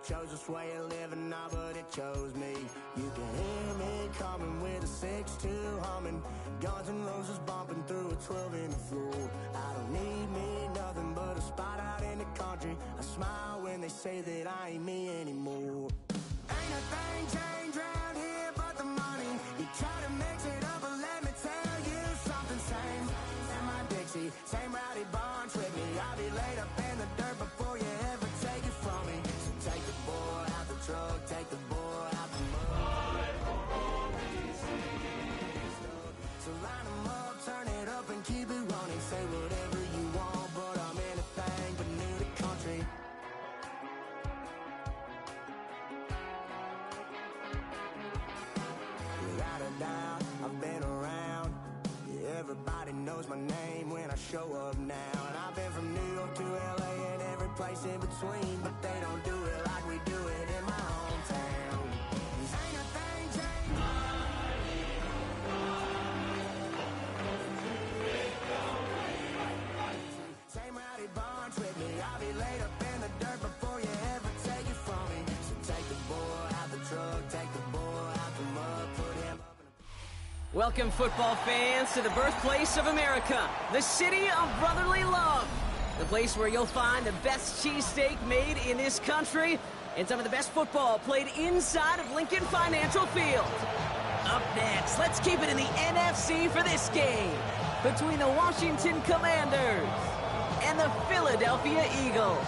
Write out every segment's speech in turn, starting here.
chose this way of living, nah, but it chose me. You can hear me coming with a 6-2 humming, Guns N' Roses bumping through a 12 in the floor. I don't need me nothing but a spot out in the country. I smile when they say that I ain't me anymore. Ain't a thing changed round here but the money. You try to mix it up, but let me tell you something. Same in my Dixie, same rowdy bunch with me. I'll be laid up in the dirt before you ever take it from me. So take the boy out the truck, take the boy out the mud. So line them up, turn it up and keep it running. Say whatever you want, but I'm anything but new to country. Without a doubt, I've been around. Yeah, everybody knows my name when I show up now. And I've been from New York to LA and every place in between, but they don't do it like we do it in my hometown. Ain't a thing changed. Same rowdy bunch with me. I'll be laid up in the dirt before you ever take it from me. So take the boy out the truck, take the boy out the mud, put him up in a... Welcome, football fans, to the birthplace of America, the city of brotherly love. The place where you'll find the best cheesesteak made in this country and some of the best football played inside of Lincoln Financial Field. Up next, let's keep it in the NFC for this game between the Washington Commanders and the Philadelphia Eagles.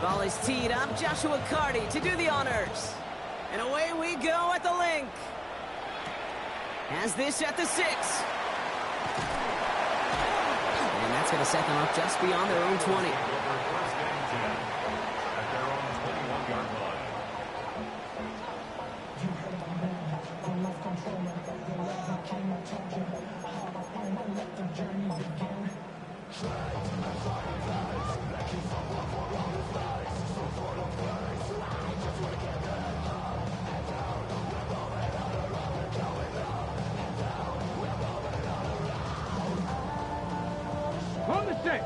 Ball is teed up. Joshua Carty to do the honors. And away we go at the link. Has this at the 6. And that's going to set them up just beyond their own 20.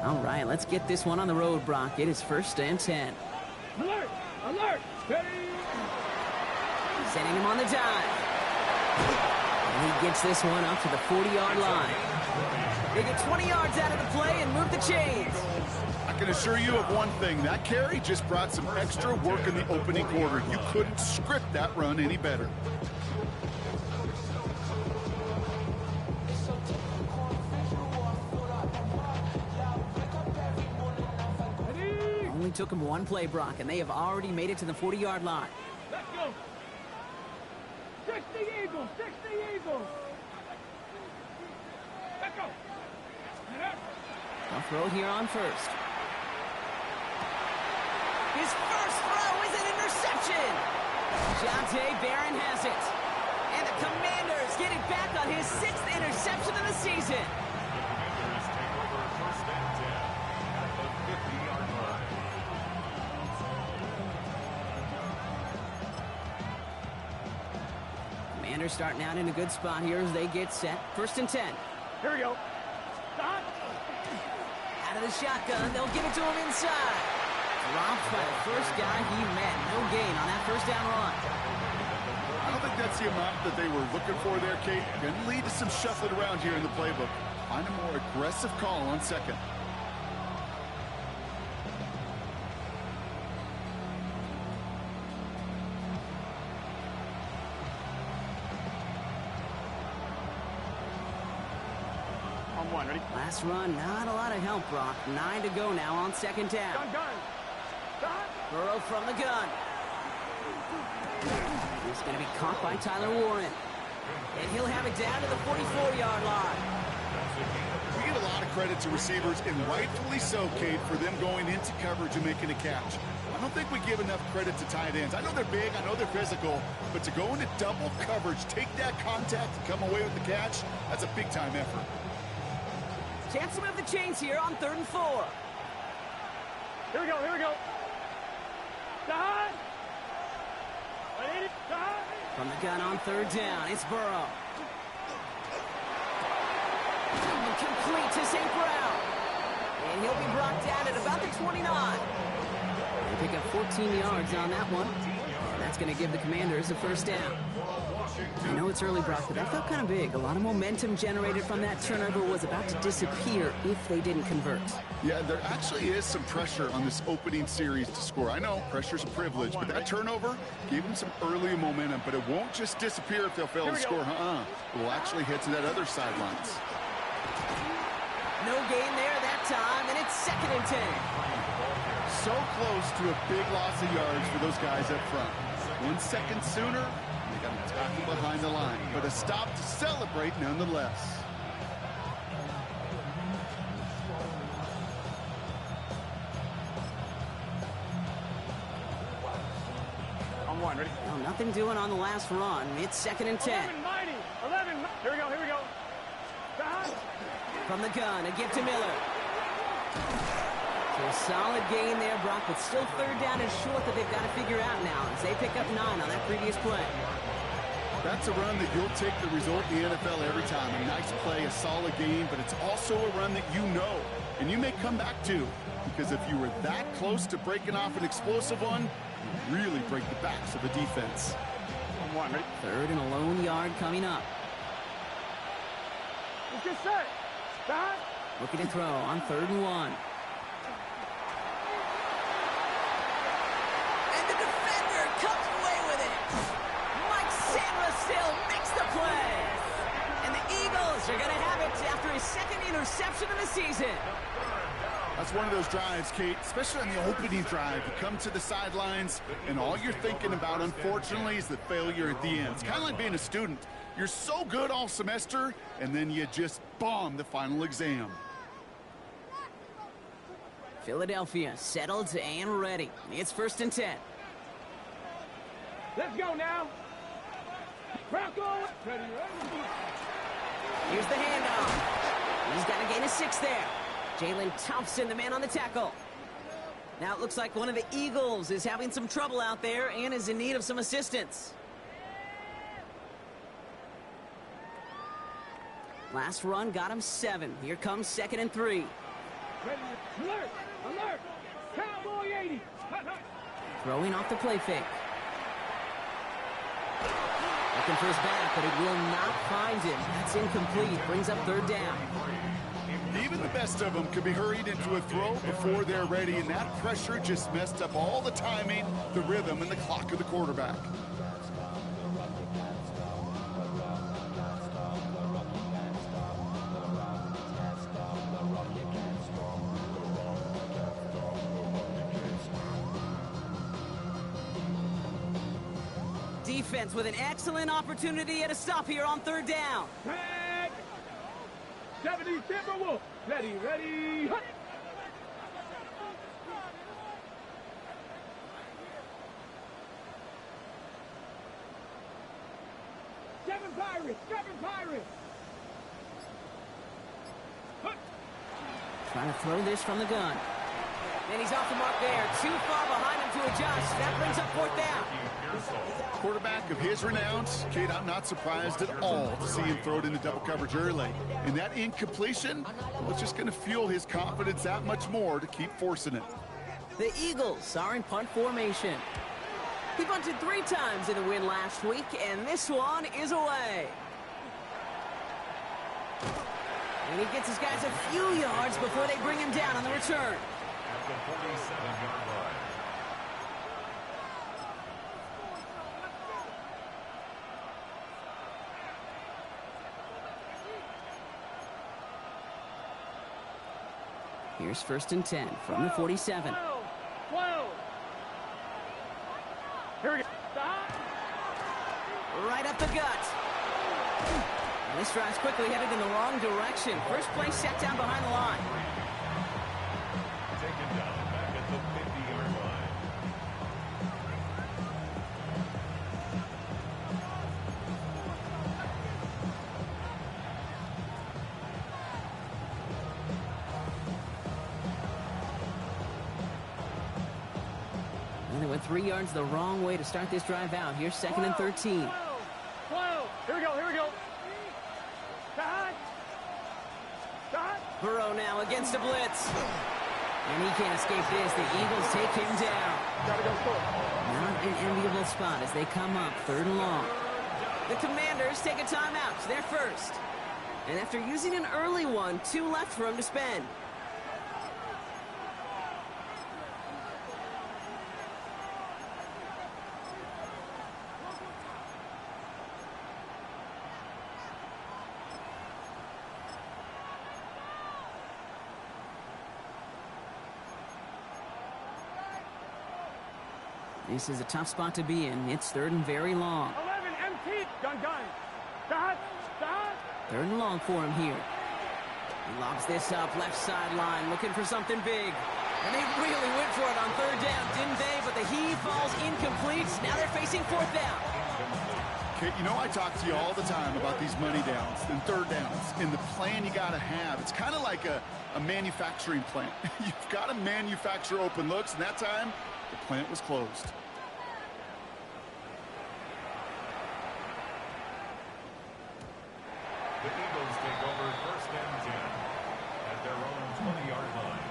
All right, let's get this one on the road, Brock. It is 1st and 10. Alert! Alert! Ready! Sending him on the dive. And he gets this one up to the 40-yard line. They get 20 yards out of the play and move the chains. I can assure you of one thing. That carry just brought some extra work in the opening quarter. You couldn't script that run any better. Only took him one play, Brock, and they have already made it to the 40-yard line. Let's go! 60 Eagles! 60 Eagles! Let's go! They'll throw here on first. His first throw is an interception! Jonte Barron has it. And the Commanders get it back on his 6th interception of the season. Commanders starting out in a good spot here as they get set. 1st and 10. Here we go. Stop! Out of the shotgun, they'll give it to him inside. Dropped by the first guy he met. No gain on that first down run. I don't think that's the amount that they were looking for there, Kate. Going to lead to some shuffling around here in the playbook. Find a more aggressive call on 2nd. On 1, ready? Last run, not a lot of help, Brock. 9 to go now on 2nd down. Gun! Stop! Burrow from the gun. He's going to be caught by Tyler Warren. And he'll have it down to the 44-yard line. We get a lot of credit to receivers, and rightfully so, Kate, for them going into coverage and making a catch. I don't think we give enough credit to tight ends. I know they're big, I know they're physical, but to go into double coverage, take that contact, and come away with the catch, that's a big-time effort. Chance to move the chains here on 3rd and 4. Here we go, here we go. Side! Side! From the gun on 3rd down, it's Burrow. Incomplete to St. Brown. And he'll be brought down at about the 29. They pick up 14 yards on that one. And that's going to give the Commanders a first down. I know it's early, Brock, but that felt kind of big. A lot of momentum generated from that turnover was about to disappear if they didn't convert. Yeah, there actually is some pressure on this opening series to score. I know pressure's a privilege, but that turnover gave them some early momentum, but it won't just disappear if they'll fail to score. It will actually head to that other sidelines. No gain there that time, and it's 2nd and 10. So close to a big loss of yards for those guys up front. 1 second sooner, they got a tackle behind the line, but a stop to celebrate nonetheless. On one, ready? Well, nothing doing on the last run. It's 2nd and 10. 11. Here we go. From the gun, a give to Miller. So a solid gain there, Brock, but still 3rd down and short that they've got to figure out now as they pick up 9 on that previous play. That's a run that you'll take the result in the NFL every time. A nice play, a solid game, but it's also a run that you know, and you may come back to, because if you were that close to breaking off an explosive one, you really break the backs of the defense. On one, ready? 3rd and a lone yard coming up. Let's get set. Behind. Looking to throw on 3rd and 1. And the defender comes away with it. Mike Sainristil makes the play. And the Eagles are going to have it after his 2nd interception of the season. That's one of those drives, Kate, especially on the opening drive. You come to the sidelines, and all you're thinking about, unfortunately, is the failure at the end. It's kind of like being a student. You're so good all semester, and then you just bomb the final exam. Philadelphia settled and ready. It's 1st and 10. Let's go now. Bronco. Ready. Here's the handoff. He's got a gain of 6 there. Jalen Thompson, the man on the tackle. Now it looks like one of the Eagles is having some trouble out there and is in need of some assistance. Last run got him 7. Here comes 2nd and 3. Ready. Alert. Cowboy 80. Throwing off the play fake. Looking for his back, but it will not find him. That's incomplete. Brings up 3rd down. Even the best of them could be hurried into a throw before they're ready, and that pressure just messed up all the timing, the rhythm, and the clock of the quarterback. Defense with an excellent opportunity at a stop here on 3rd down. Tag. 70 Timberwolf. Ready. Hut. Seven Pirates. Hut. Trying to throw this from the gun. And he's off the mark there. Too far behind him to adjust. That brings up 4th down. Quarterback of his renounce, Kate, I'm not surprised at all to see him throw it into double coverage early. And that incompletion was just going to fuel his confidence that much more to keep forcing it. The Eagles are in punt formation. He punted 3 times in the win last week, and this one is away. And he gets his guys a few yards before they bring him down on the return. At the 47-yard line. Here's 1st and 10 from the 47. 12. Here we go. Right up the gut. And this drive's quickly headed in the wrong direction. First play set down behind the line. Taken down back at the 50-yard line. And they went 3 yards the wrong way to start this drive out. Here's 2nd and 13. 12. Here we go. against a blitz. And he can't escape this. The Eagles take him down. Gotta go for it. Not an enviable spot as they come up 3rd and long. The Commanders take a timeout. They're first. And after using an early one, 2 left for him to spend. This is a tough spot to be in. It's 3rd and very long. 11, empty. Gun. Start. 3rd and long for him here. He lobs this up left sideline, looking for something big. And they really went for it on 3rd down, didn't they? But the heave falls incomplete. Now they're facing 4th down. Okay, you know I talk to you all the time about these money downs and 3rd downs and the plan you got to have. It's kind of like a manufacturing plant. You've got to manufacture open looks, and that time the plant was closed. The Eagles take over 1st and 10 at their own 20-yard line.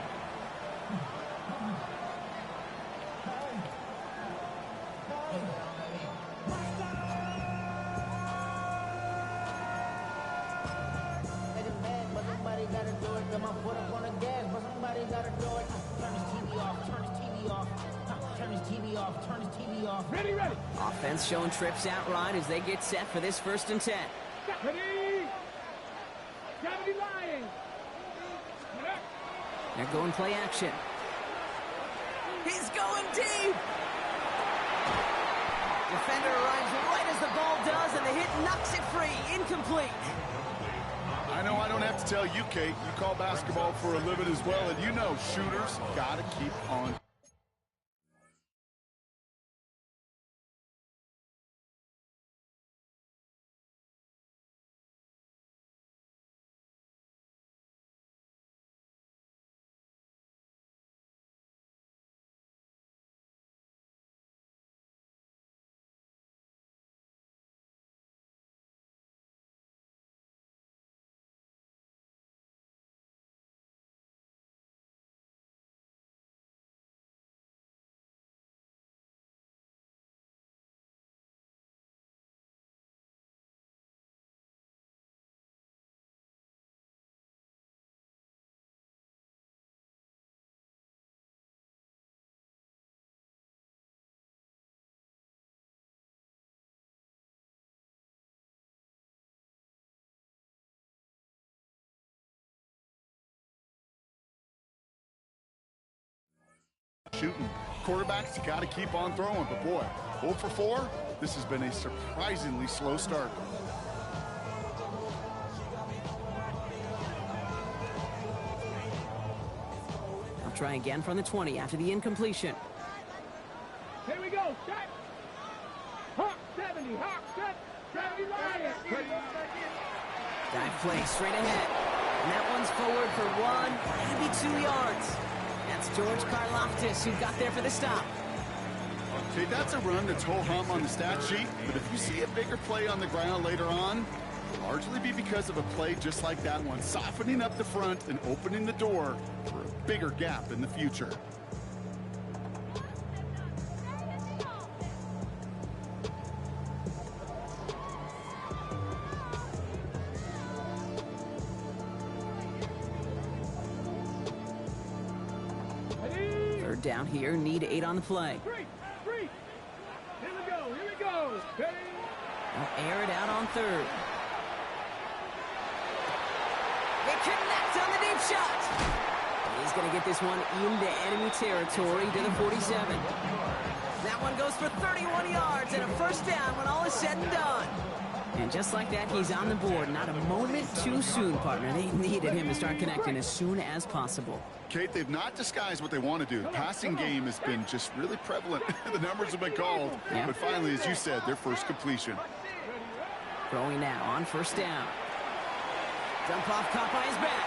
Ready. Offense showing trips out right as they get set for this 1st and 10. Ready. 70 lying. They're going play action. He's going deep. Defender arrives right as the ball does, and the hit knocks it free. Incomplete. I know I don't have to tell you, Kate. You call basketball for a living as well, and you know shooters got to keep on. Shooting. Quarterbacks got to keep on throwing, but boy, 0 for 4, this has been a surprisingly slow start. I'll try again from the 20 after the incompletion. Here we go. Set. Hawk 70. Hawk set. 70 lying. Dive play straight ahead. And that one's forward for 1, maybe 2 yards. That's George Karlaftis who got there for the stop. Okay, that's a run that's ho-hum on the stat sheet, but if you see a bigger play on the ground later on, it'll largely be because of a play just like that one, softening up the front and opening the door for a bigger gap in the future. Down here, need 8 on the play. Three. Here we go. Ready. They'll air it out on 3rd. They connect on the deep shot. He's going to get this one into enemy territory to the 47. That one goes for 31 yards and a 1st down when all is said and done. And just like that, he's on the board. Not a moment too soon, partner. They needed him to start connecting as soon as possible. Kate, they've not disguised what they want to do. The passing game has been just really prevalent. The numbers have been called. Yeah. But finally, as you said, their first completion. Throwing now on 1st down. Dump off caught by his back.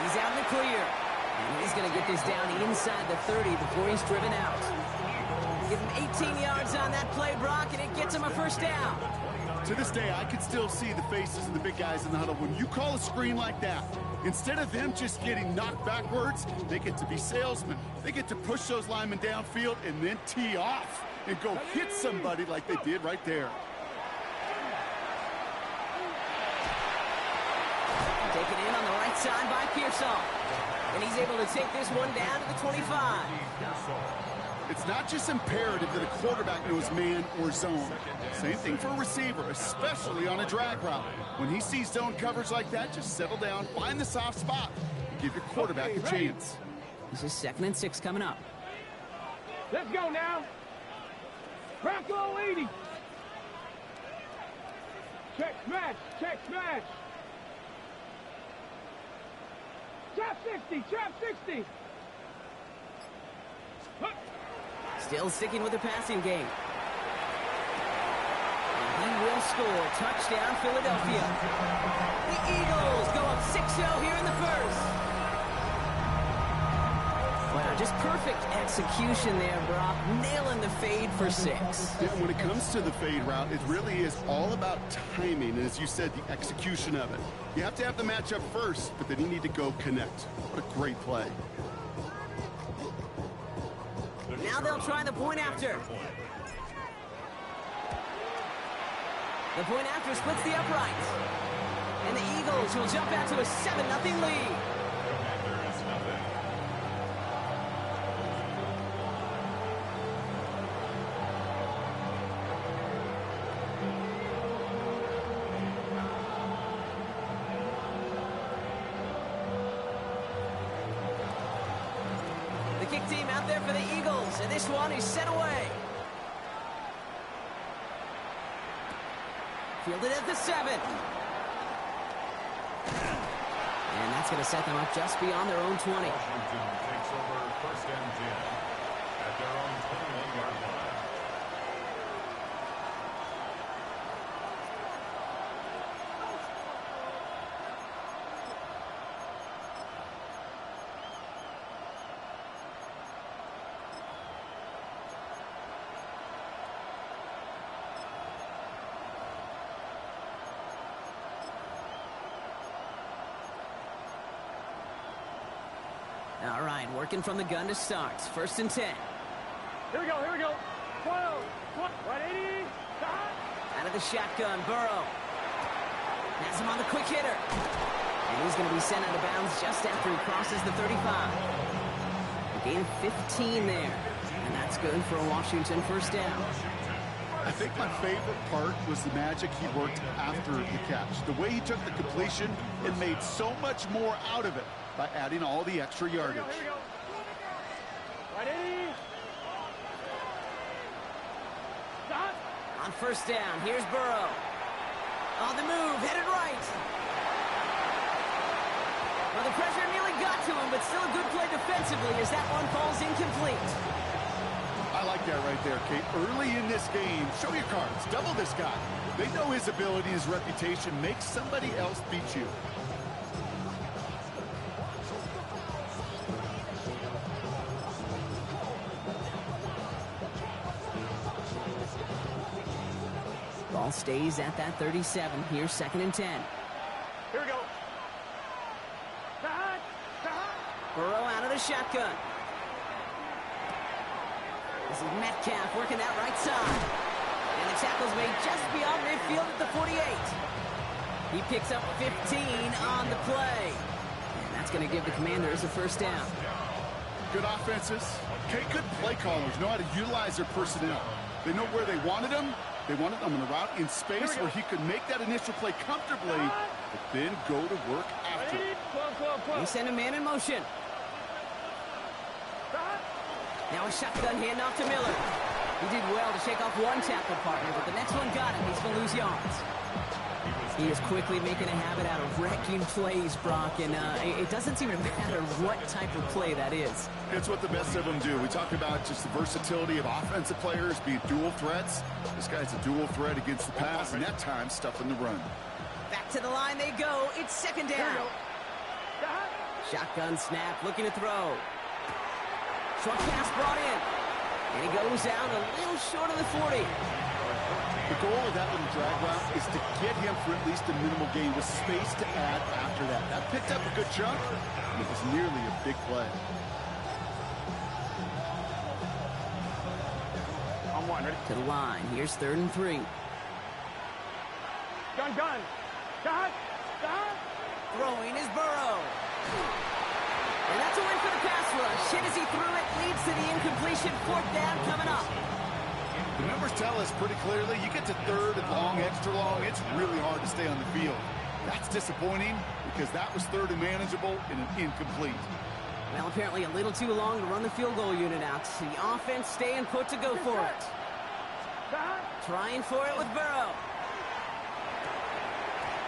He's out in the clear. And he's going to get this down inside the 30 before he's driven out. Give him 18 yards on that play, Brock, and it gets him a 1st down. To this day, I can still see the faces of the big guys in the huddle. When you call a screen like that, instead of them just getting knocked backwards, they get to be salesmen. They get to push those linemen downfield and then tee off and go hit somebody like they did right there. Taken in on the right side by Pearsall. And he's able to take this one down to the 25. It's not just imperative that a quarterback knows man or zone. Same thing for a receiver, especially on a drag route. When he sees zone coverage like that, just settle down, find the soft spot, and give your quarterback a chance. This is 2nd and 6 coming up. Let's go now. Bronco 80. Check smash. Check smash. Trap 60. Trap 60. Still sticking with the passing game. And he will score. Touchdown, Philadelphia. The Eagles go up 6-0 here in the first. Wow, just perfect execution there, Brock. Nailing the fade for 6. Yeah, when it comes to the fade route, it really is all about timing, and as you said, the execution of it. You have to have the matchup first, but then you need to go connect. What a great play. Now they'll try the point after. The point after splits the uprights. And the Eagles will jump out to a 7-0 lead. Kick team out there for the Eagles, and this one is set away. Fielded at the 7. And that's going to set them up just beyond their own 20. Washington takes over 1st and 10 at their own 21-yard line. All right, working from the gun to start. 1st and 10. Here we go. Here we go. 12. Right 80. Out of the shotgun, Burrow. Has him on the quick hitter. And he's going to be sent out of bounds just after he crosses the 35. A gain of 15 there. And that's good for a Washington 1st down. I think my favorite part was the magic he worked after the catch. The way he took the completion and made so much more out of it by adding all the extra yardage. Here we go. Right 80. Stop. On 1st down, here's Burrow. On the move, headed right. Well, the pressure nearly got to him, but still a good play defensively as that one falls incomplete. I like that right there, Kate. Early in this game, show your cards. Double this guy. They know his ability, his reputation. Make somebody else beat you. Ball stays at that 37. Here's 2nd and 10. Here we go. Burrow out of the shotgun. This is Metcalf working that right side. And the tackle's made just beyond midfield at the 48. He picks up 15 on the play. And that's going to give the Commanders a 1st down. Good offenses. Kate, good play callers know how to utilize their personnel. They know where they wanted them. They wanted them on the route in space where he could make that initial play comfortably, but then go to work after. They send a man in motion. Now a shotgun handoff to Miller. He did well to shake off one tackle partner, but the next one got him. He's going to lose yards. He is quickly making a habit out of wrecking plays, Brock, and it doesn't seem to matter what type of play that is. It's what the best of them do. We talk about just the versatility of offensive players being dual threats. This guy's a dual threat against the pass, and that time stuffing the run. Back to the line they go. It's 2nd down. Shotgun snap, looking to throw. Short pass brought in. And he goes down a little short of the 40. The goal of that little drag route is to get him for at least a minimal gain with space to add after that. That picked up a good chunk, and it was nearly a big play. On one, ready? To the line. Here's 3rd and 3. Gun. Gun. Throwing is Burrow. And that's a win for the pass rush. Hit as he threw it, leads to the incompletion. 4th down coming up. The numbers tell us pretty clearly, you get to 3rd and long, extra long, it's really hard to stay on the field. That's disappointing because that was 3rd and manageable and an incomplete. Well, apparently a little too long to run the field goal unit out. The offense staying put to go for it. Trying for it with Burrow.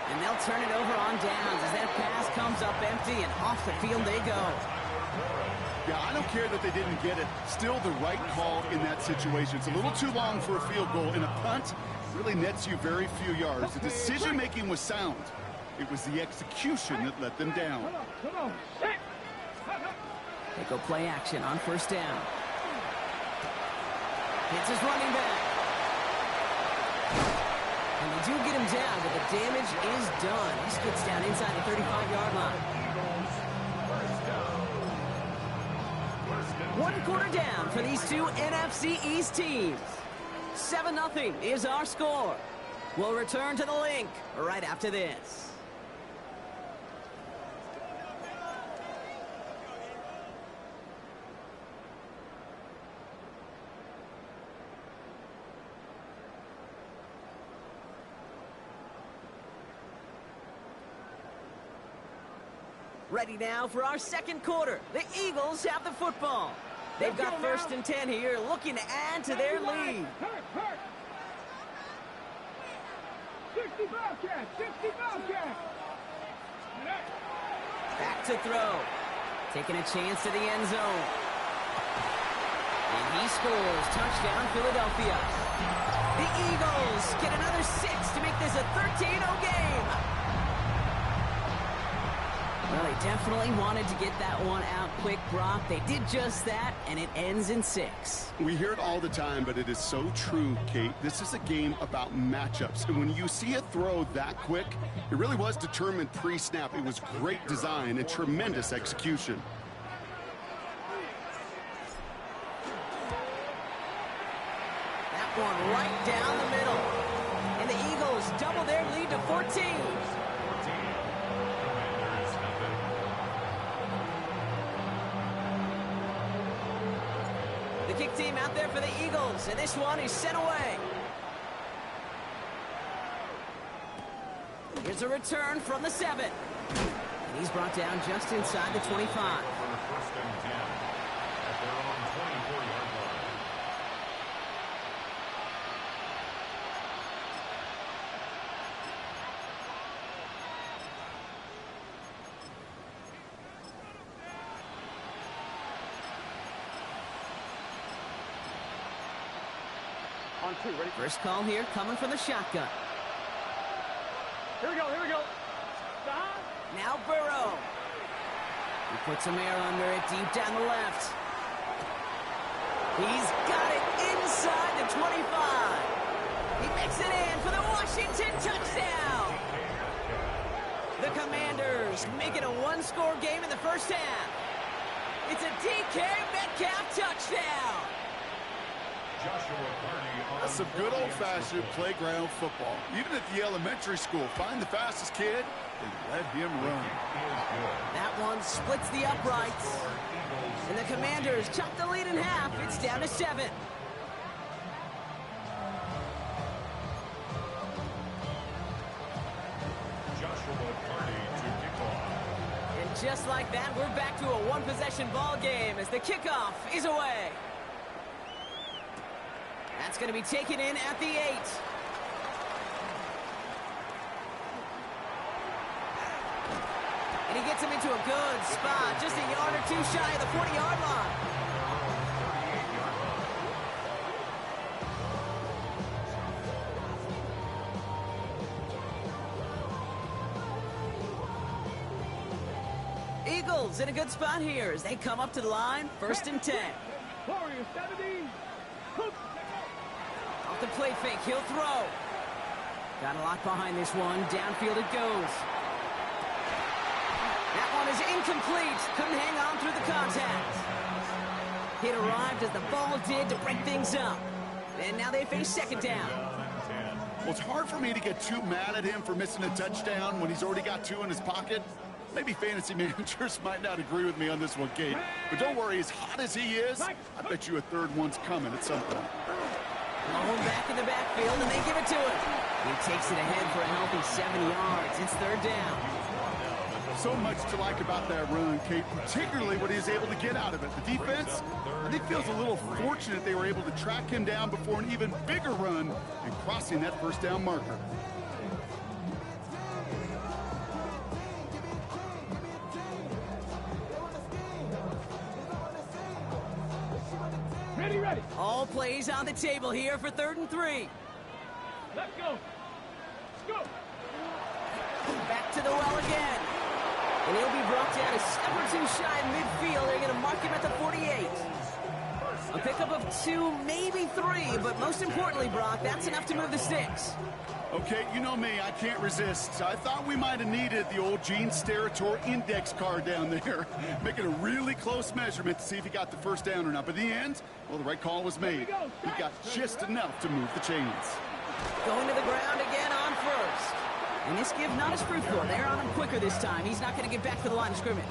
And they'll turn it over on downs as that pass comes up empty and off the field they go. Yeah, I don't care that they didn't get it. Still the right call in that situation. It's a little too long for a field goal, and a punt really nets you very few yards. The decision-making was sound. It was the execution that let them down. Come on. They go play action on 1st down. Hits his running back. And they do get him down, but the damage is done. He skids down inside the 35-yard line. 1 quarter down for these two NFC East teams. 7-0 is our score. We'll return to the link right after this. Ready now for our 2nd quarter. The Eagles have the football. They've got 1st and 10 here, looking to add to their lead. Hurt. 60 Bobcats. Back to throw. Taking a chance to the end zone. And he scores. Touchdown, Philadelphia. The Eagles get another 6 to make this a 13-0 game. Well, they definitely wanted to get that one out quick, Brock. They did just that, and it ends in 6. We hear it all the time, but it is so true, Kate. This is a game about matchups. And when you see a throw that quick, it really was determined pre-snap. It was great design and tremendous execution. That one right down the middle. And the Eagles double their lead to 14. The kick team out there for the Eagles, and this one is sent away. Here's a return from the 7. And he's brought down just inside the 25. For the 1st and 10 at their own 24-yard line. On 2, ready? First call here coming from the shotgun. Here we go. Now Burrow. He puts some air under it deep down the left. He's got it inside the 25. He makes it in for the Washington touchdown. The Commanders make it a 1-score game in the 1st half. It's a DK Metcalf touchdown. That's some good old-fashioned playground football. Even at the elementary school, find the fastest kid and let him run. That one splits the uprights. And the Commanders chop the lead in half. It's down to 7. And just like that, we're back to a one-possession ball game as the kickoff is away. That's going to be taken in at the 8. And he gets him into a good spot, just a yard or 2 shy of the 40-yard line. Eagles in a good spot here as they come up to the line, 1st and 10. Warriors 70. Off the play fake, he'll throw. Got a lot behind this one. Downfield it goes. That one is incomplete. Couldn't hang on through the contact. Hit arrived as the ball did to break things up. And now they face second down. Well, it's hard for me to get too mad at him for missing a touchdown when he's already got 2 in his pocket. Maybe fantasy managers might not agree with me on this one, Kate. But don't worry, as hot as he is, I bet you a third one's coming at some point. Blown back in the backfield, and they give it to him. He takes it ahead for a healthy 7 yards. It's third down. So much to like about that run, Kate, particularly what he was able to get out of it. The defense, I think, feels a little fortunate they were able to track him down before an even bigger run and crossing that first down marker. Ready. All plays on the table here for 3rd and 3. Let's go. Let's go. Back to the well again. And he'll be brought down a step or two shy of midfield. They're going to mark him at the 48. A pickup of 2, maybe 3, but most importantly, Brock, that's enough to move the sticks. Okay, you know me, I can't resist. I thought we might have needed the old Gene Steratore index card down there, making a really close measurement to see if he got the first down or not. But in the end, well, the right call was made. He got just enough to move the chains. Going to the ground again on first. And this give not as fruitful. They're on him quicker this time. He's not going to get back to the line of scrimmage.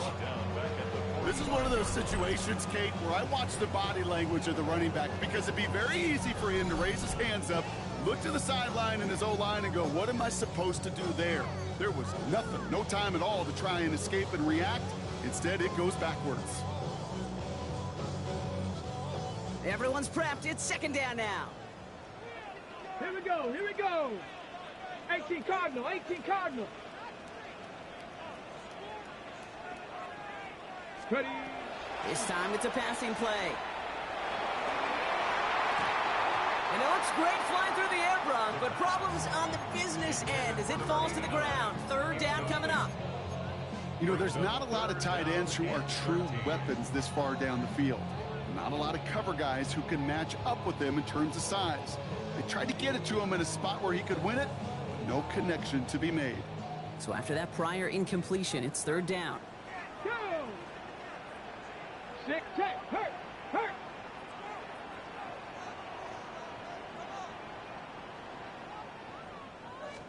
This is one of those situations, Kate, where I watch the body language of the running back because it'd be very easy for him to raise his hands up, look to the sideline in his O-line and go, what am I supposed to do there? There was nothing, no time at all to try and escape and react. Instead, it goes backwards. Everyone's prepped. It's second down now. Here we go. 18 Cardinal. Ready. This time it's a passing play. And it looks great flying through the air, Brock, but problems on the business end as it falls to the ground. Third down coming up. You know, there's not a lot of tight ends who are true weapons this far down the field. Not a lot of cover guys who can match up with them in terms of size. They tried to get it to him in a spot where he could win it. No connection to be made. So after that prior incompletion, it's third down. Go. 6, check. Hurt.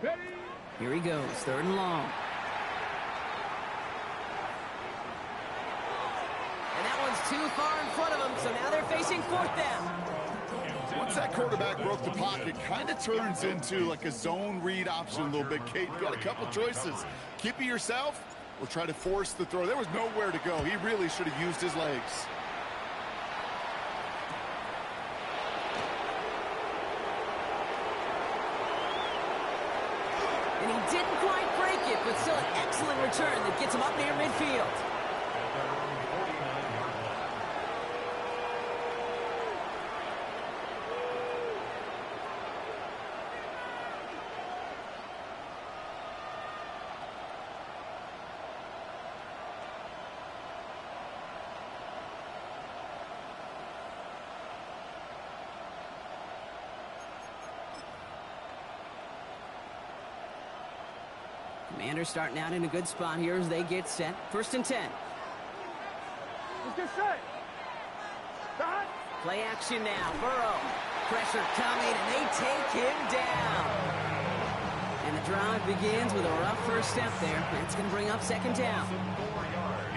Ready. Here he goes, third and long. And that one's too far in front of him, so now they're facing fourth down. Once that quarterback broke the pocket, kind of turns into like a zone read option a little bit, Kate. You got a couple choices. Keep it yourself or try to force the throw. There was nowhere to go. He really should have used his legs. And he didn't quite break it, but still an excellent return that gets him up near midfield. Commanders starting out in a good spot here as they get set. First and 10. Let's get set. Start. Play action now. Burrow. Pressure coming, and they take him down. And the drive begins with a rough first step there. That's going to bring up second down.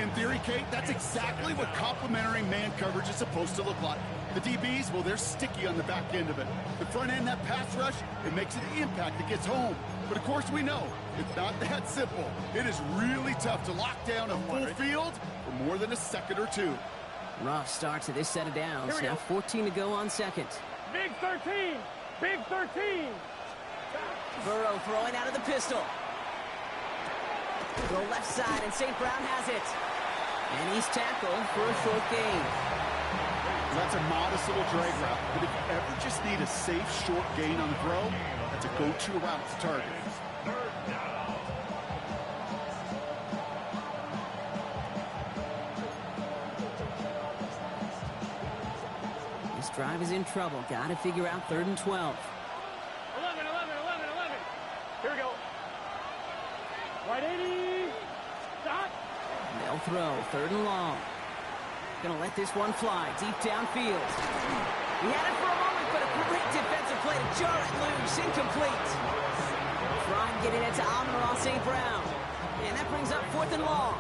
In theory, Kate, that's exactly what complementary man coverage is supposed to look like. The DBs, well, they're sticky on the back end of it. The front end, that pass rush, it makes an impact. It gets home. But, of course, we know it's not that simple. It is really tough to lock down a full field for more than a second or two. Rough start to this set of downs. Now 14 to go on second. Big 13. Big 13. Burrow throwing out of the pistol. Go left side, and St. Brown has it. And he's tackled for a short gain. That's a modest little drag route, but if you ever just need a safe, short gain on the throw, that's a go-to route to target. This drive is in trouble. Got to figure out 3rd and 12. 11. Here we go. Right 80. Stop. They'll throw 3rd and long. Gonna let this one fly deep downfield. He had it for a moment, but a great defensive play to jar it loose. Incomplete. Trying getting it to Amon-Ra St. Brown. And that brings up 4th and long.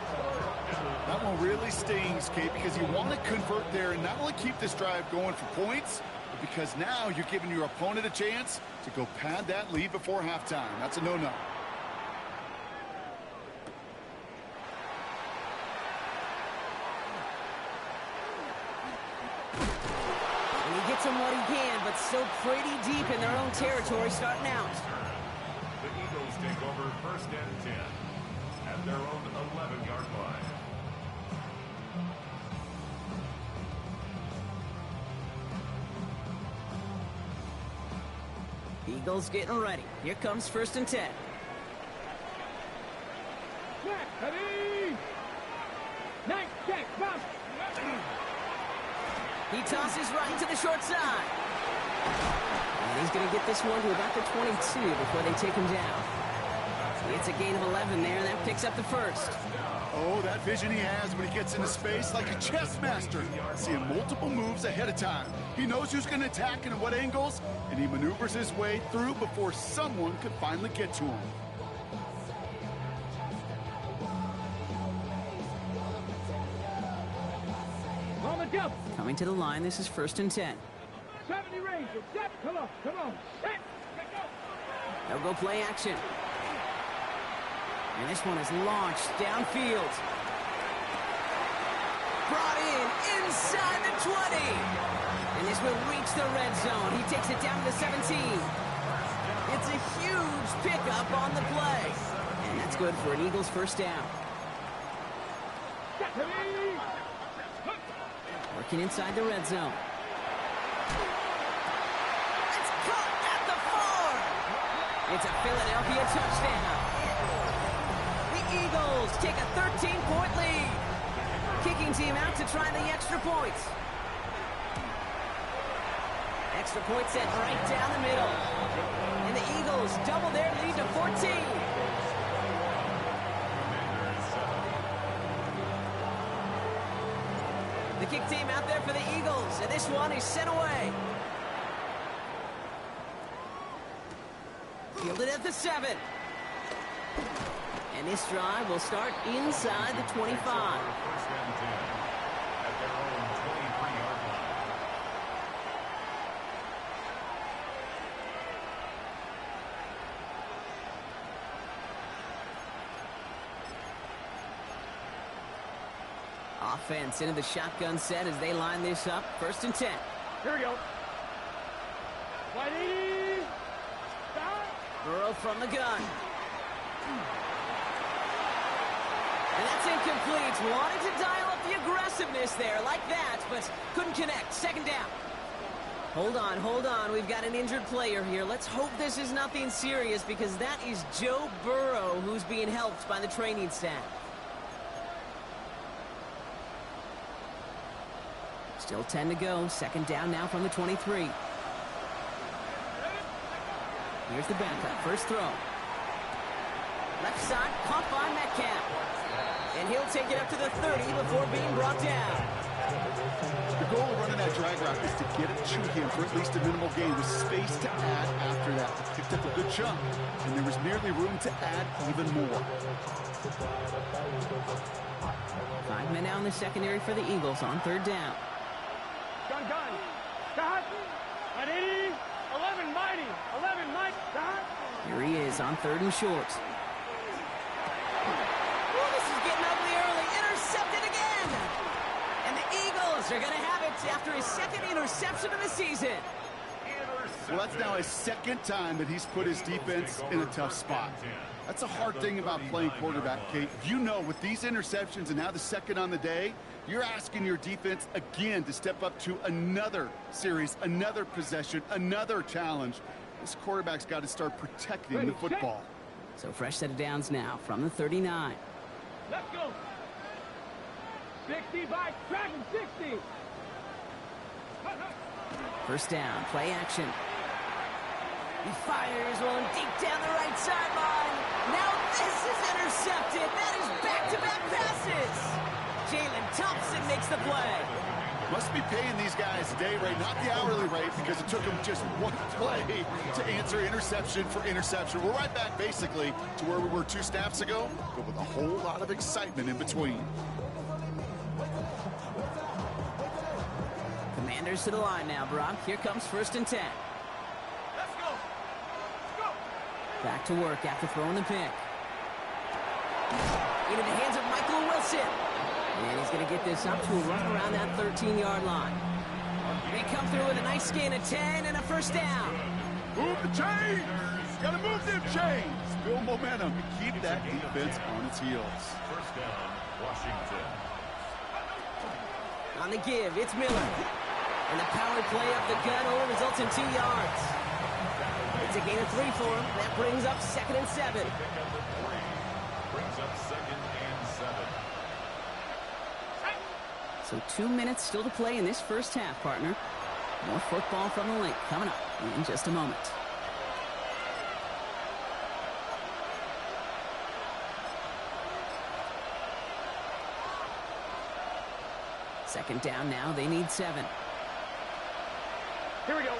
That one really stings, Kate, because you want to convert there and not only keep this drive going for points, but because now you're giving your opponent a chance to go pad that lead before halftime. That's a no-no. Him what he can, but still pretty deep in their own territory starting out. The Eagles take over 1st and 10 at their own 11-yard line. Eagles getting ready. Here comes 1st and 10. Check. Heavy. Nice check. Bounce. He tosses right to the short side. And he's going to get this one to about the 22 before they take him down. It's a gain of 11 there, and that picks up the 1st. Oh, that vision he has when he gets into space like a chess master. Seeing multiple moves ahead of time. He knows who's going to attack and at what angles, and he maneuvers his way through before someone could finally get to him. On the jump. Coming to the line, this is 1st and 10. 70 range. Step. Come on. Set. Go. They'll go play action. And this one is launched downfield. Brought in inside the 20. And this will reach the red zone. He takes it down to the 17. It's a huge pickup on the play. And that's good for an Eagles 1st down. Step. Heavy. Working inside the red zone. It's caught at the 4. It's a Philadelphia touchdown. The Eagles take a 13-point lead. Kicking team out to try the extra points. Extra point set right down the middle. And the Eagles double their lead to 14. The kick team out there for the Eagles, and this one is sent away. Fielded at the 7. And this drive will start inside the 25. 1st and 10 at their own 23-yard line. Offense into the shotgun set as they line this up. 1st and 10. Here we go. 180. Stop. Burrow from the gun. And that's incomplete. Wanted to dial up the aggressiveness there like that, but couldn't connect. 2nd down. Hold on. We've got an injured player here. Let's hope this is nothing serious because that is Joe Burrow who's being helped by the training staff. Still 10 to go. 2nd down now from the 23. Here's the backup. 1st throw. Left side, caught by Metcalf. And he'll take it up to the 30 before being brought down. The goal of running that drag route is to get it to him for at least a minimal gain with space to add after that. He picked up a good chunk, and there was nearly room to add even more. 5 men out in the secondary for the Eagles on 3rd down. Gun. Stop. 180. 11 mighty. 11 Mike. Stop. Here he is on 3rd and short. Oh, this is getting ugly early. Intercepted again. And the Eagles are going to have it after his 2nd interception of the season. Well, that's now his 2nd time that he's put his defense in a tough spot. That's a hard thing about playing quarterback, Kate. You know, with these interceptions and now the 2nd on the day, you're asking your defense again to step up to another series, another possession, another challenge. This quarterback's got to start protecting the football. So fresh set of downs now from the 39. Let's go. 60 by tracking 60. First down, play action. He fires one deep down the right sideline. Now this is intercepted. That is back-to-back passes. Jalen Thompson makes the play. Must be paying these guys a day rate, not the hourly rate, because it took them just one play to answer interception for interception. We're right back, basically, to where we were 2 snaps ago, but with a whole lot of excitement in between. Commanders to the line now, Brock. Here comes 1st and 10. Let's go. Let's go. Back to work after throwing the pick. Into the hands of Michael Wilson. And he's going to get this up to a run around that 13-yard line. They come through with a nice gain of 10 and a first down. Move the chains! Gotta move them chains! Build momentum and keep that defense on its heels. First down, Washington. On the give, it's Miller. And the power play of the gun only results in 2 yards. It's a gain of 3 for him. That brings up 2nd and 7. Pick up the 3. Brings up 2nd and 7. So 2 minutes still to play in this first half, partner. More football from the link coming up in just a moment. Second down now, they need 7. Here we go.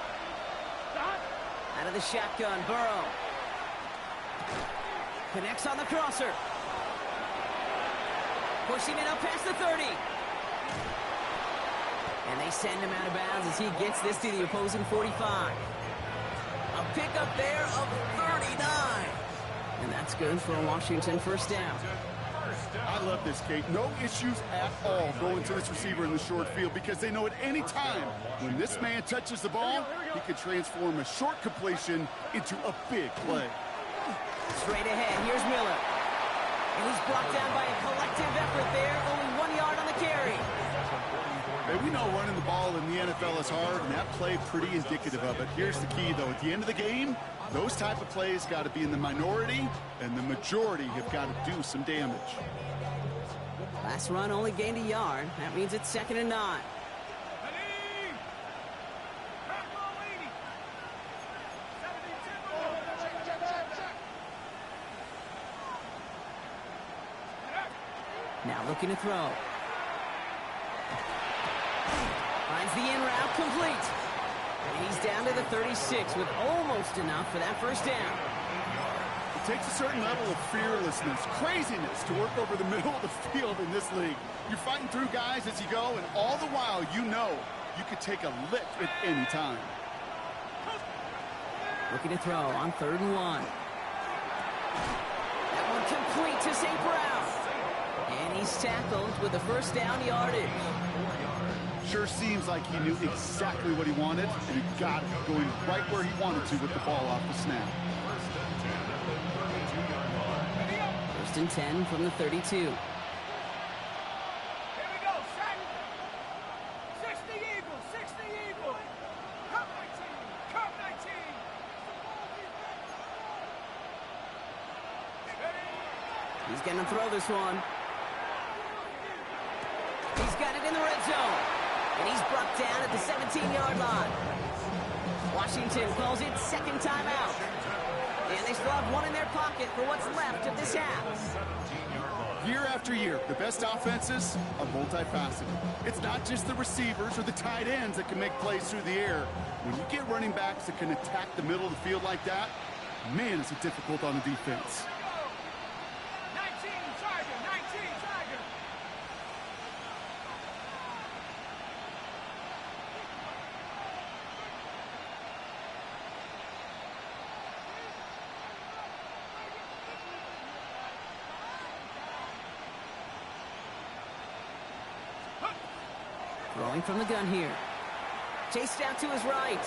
Stop. Out of the shotgun, Burrow. Connects on the crosser. Pushing it up past the 30. And they send him out of bounds as he gets this to the opposing 45. A pickup there of 39. And that's good for a Washington first down. I love this, Kate. No issues at all going to this receiver in the short field because they know at any time when this man touches the ball, he can transform a short completion into a big play. Straight ahead, here's Miller. And he's brought down by a collective effort there. Only 1 yard on the carry. Hey, we know running the ball in the NFL is hard, and that play pretty indicative of it. Here's the key, though. At the end of the game, those type of plays got to be in the minority, and the majority have got to do some damage. Last run only gained a yard. That means it's 2nd and 9. Now looking to throw. Finds the in route complete. And he's down to the 36 with almost enough for that first down. It takes a certain level of fearlessness, craziness to work over the middle of the field in this league. You're fighting through guys as you go, and all the while you know you could take a lick at any time. Looking to throw on 3rd and 1. That one complete to St. Brown. And he's tackled with the first down yardage. Sure seems like he knew exactly what he wanted, and he got it, going right where he wanted to with the ball off the snap. First and 10 from the 32. Here we go, set. 60 Eagles, 60 Eagles. Cup 19, Cup 19. He's going to throw this one. He's got it in the red zone. And he's brought down at the 17-yard line. Washington calls it 2nd timeout. And they still have one in their pocket for what's left of this half. Year after year, the best offenses are multifaceted. It's not just the receivers or the tight ends that can make plays through the air. When you get running backs that can attack the middle of the field like that, man, is it difficult on the defense. 19 Tiger, 19 Tiger. Throwing from the gun here. Chased out to his right.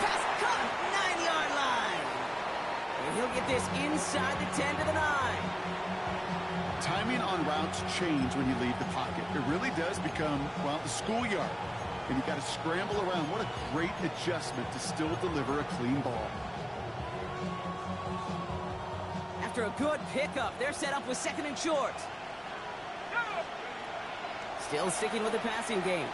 Pass caught, 9-yard line. And he'll get this inside the 10 to the 9. Timing on routes change when you leave the pocket. It really does become, well, the schoolyard. And you got to scramble around. What a great adjustment to still deliver a clean ball. After a good pickup, they're set up with 2nd and short. Still sticking with the passing game.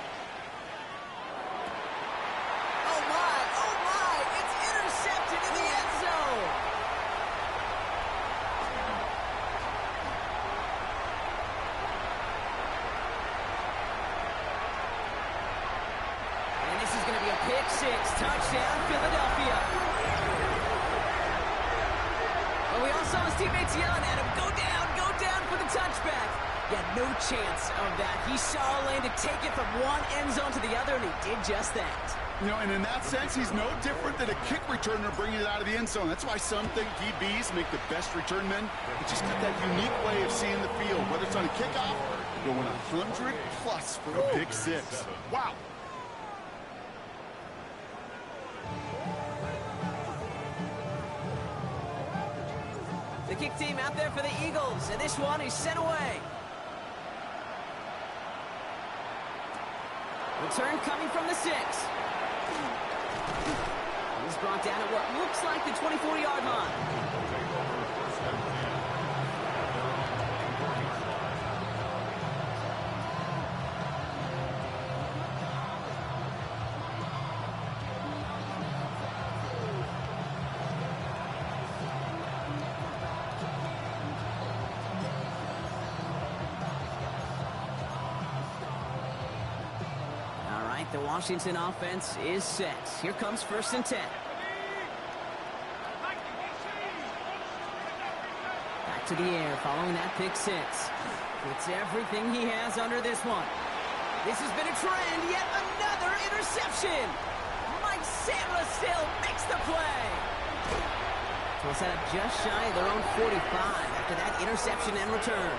going to be a pick six. Touchdown, Philadelphia. Well, we all saw his teammates yelling at him, go down for the touchback. Yeah, no chance of that. He saw a lane to take it from one end zone to the other, and he did just that. You know, and in that sense, he's no different than a kick returner bringing it out of the end zone. That's why some think DBs make the best return men. They just got that unique way of seeing the field, whether it's on a kickoff, going 100 plus for a pick six. Wow. The kick team out there for the Eagles, and this one is sent away. Return coming from the 6. He's brought down at what looks like the 24-yard line. The Washington offense is set. Here comes 1st and 10. Back to the air following that pick six. It's everything he has under this one. This has been a trend, yet another interception. Mike Sandler still makes the play. So set up just shy of their own 45 after that interception and return.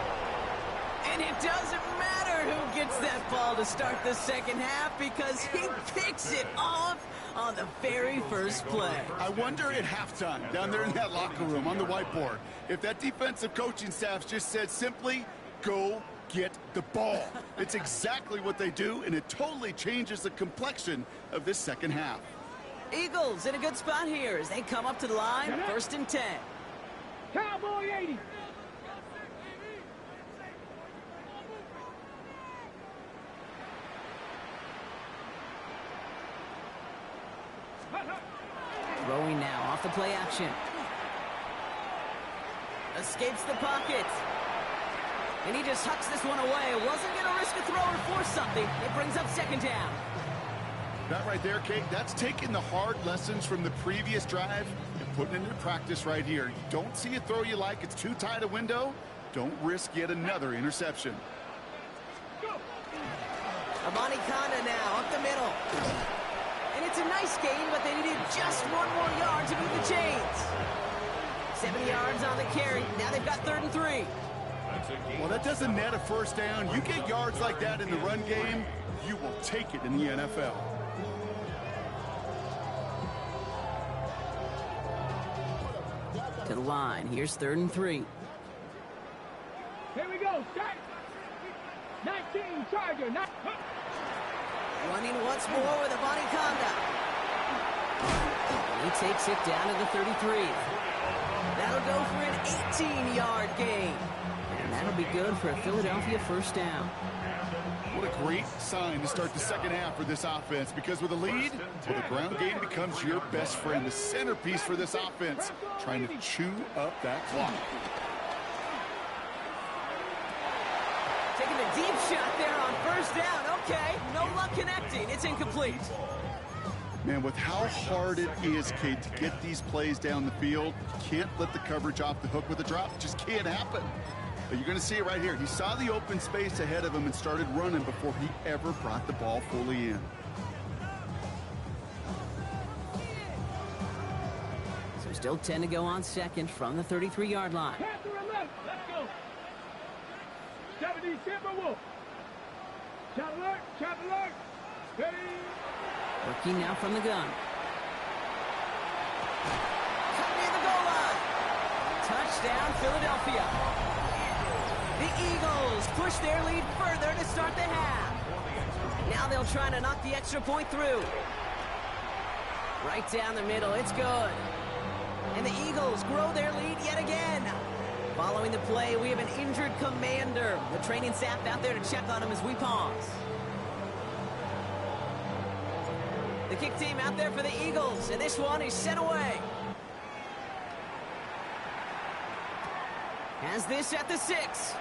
And it doesn't matter who gets that ball to start the second half because he picks it off on the very first play. I wonder at halftime, down there in that locker room on the whiteboard, if that defensive coaching staff just said simply, go get the ball. It's exactly what they do, and it totally changes the complexion of this second half. Eagles in a good spot here as they come up to the line, 1st and 10. Cowboy 80. Throwing now off the play action. Escapes the pocket. And he just hucks this one away. Wasn't going to risk a throw or force something. It brings up 2nd down. That right there, Kate, that's taking the hard lessons from the previous drive and putting it into practice right here. You don't see a throw you like, it's too tight a window, don't risk yet another interception. Amani Kanda now up the middle. And it's a nice gain, but they needed just 1 more yard to move the chains. 7 yards on the carry. Now they've got 3rd and 3. Well, that doesn't net a first down. You get yards like that in the run game, you will take it in the NFL. To the line. Here's 3rd and 3. Here we go. Start. 19 Charger. Running once more with Amani Kanda. He takes it down to the 33. That'll go for an 18-yard gain. And that'll be good for a Philadelphia 1st down. What a great sign to start the second half for this offense, because with a lead, well, the ground game becomes your best friend, the centerpiece for this offense, trying to chew up that clock. Taking a deep shot there on 1st down. Okay, no luck connecting. It's incomplete. Man, with how hard it is, Kate, to get these plays down the field, you can't let the coverage off the hook with a drop. It just can't happen. But you're going to see it right here. He saw the open space ahead of him and started running before he ever brought the ball fully in. So still 10 to go on 2nd from the 33-yard line. Panther 11. Let's go. 70 Timberwolf. Shot alert. Shot alert. Ready. Working now from the gun. Cut near the goal line. Touchdown, Philadelphia. The Eagles push their lead further to start the half. Now they'll try to knock the extra point through. Right down the middle. It's good. And the Eagles grow their lead yet again. Following the play, we have an injured commander. The training staff out there to check on him as we pause. The kick team out there for the Eagles, and this one is sent away. Has this at the 6.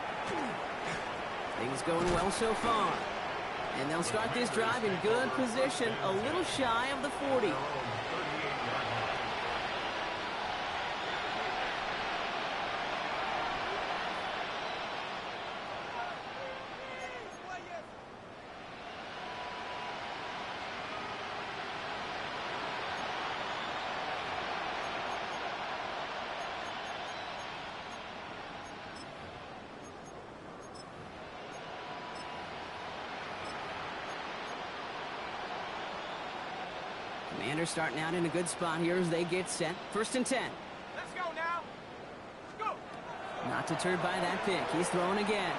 Things going well so far. And they'll start this drive in good position, a little shy of the 40. Commanders starting out in a good spot here as they get set. 1st and 10. Let's go now. Go. Not deterred by that pick. He's throwing again.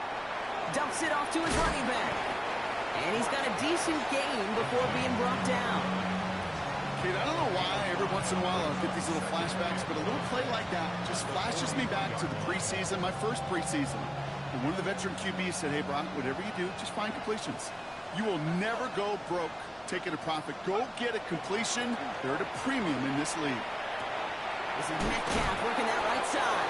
Dumps it off to his running back. And he's got a decent gain before being brought down. Kid, I don't know why every once in a while I'll get these little flashbacks, but a little play like that just flashes me back to the preseason, my first preseason. And one of the veteran QBs said, hey, Brock, whatever you do, just find completions. You will never go broke taking a profit. Go get a completion. They're at a premium in this league. This is Metcalf working that right side.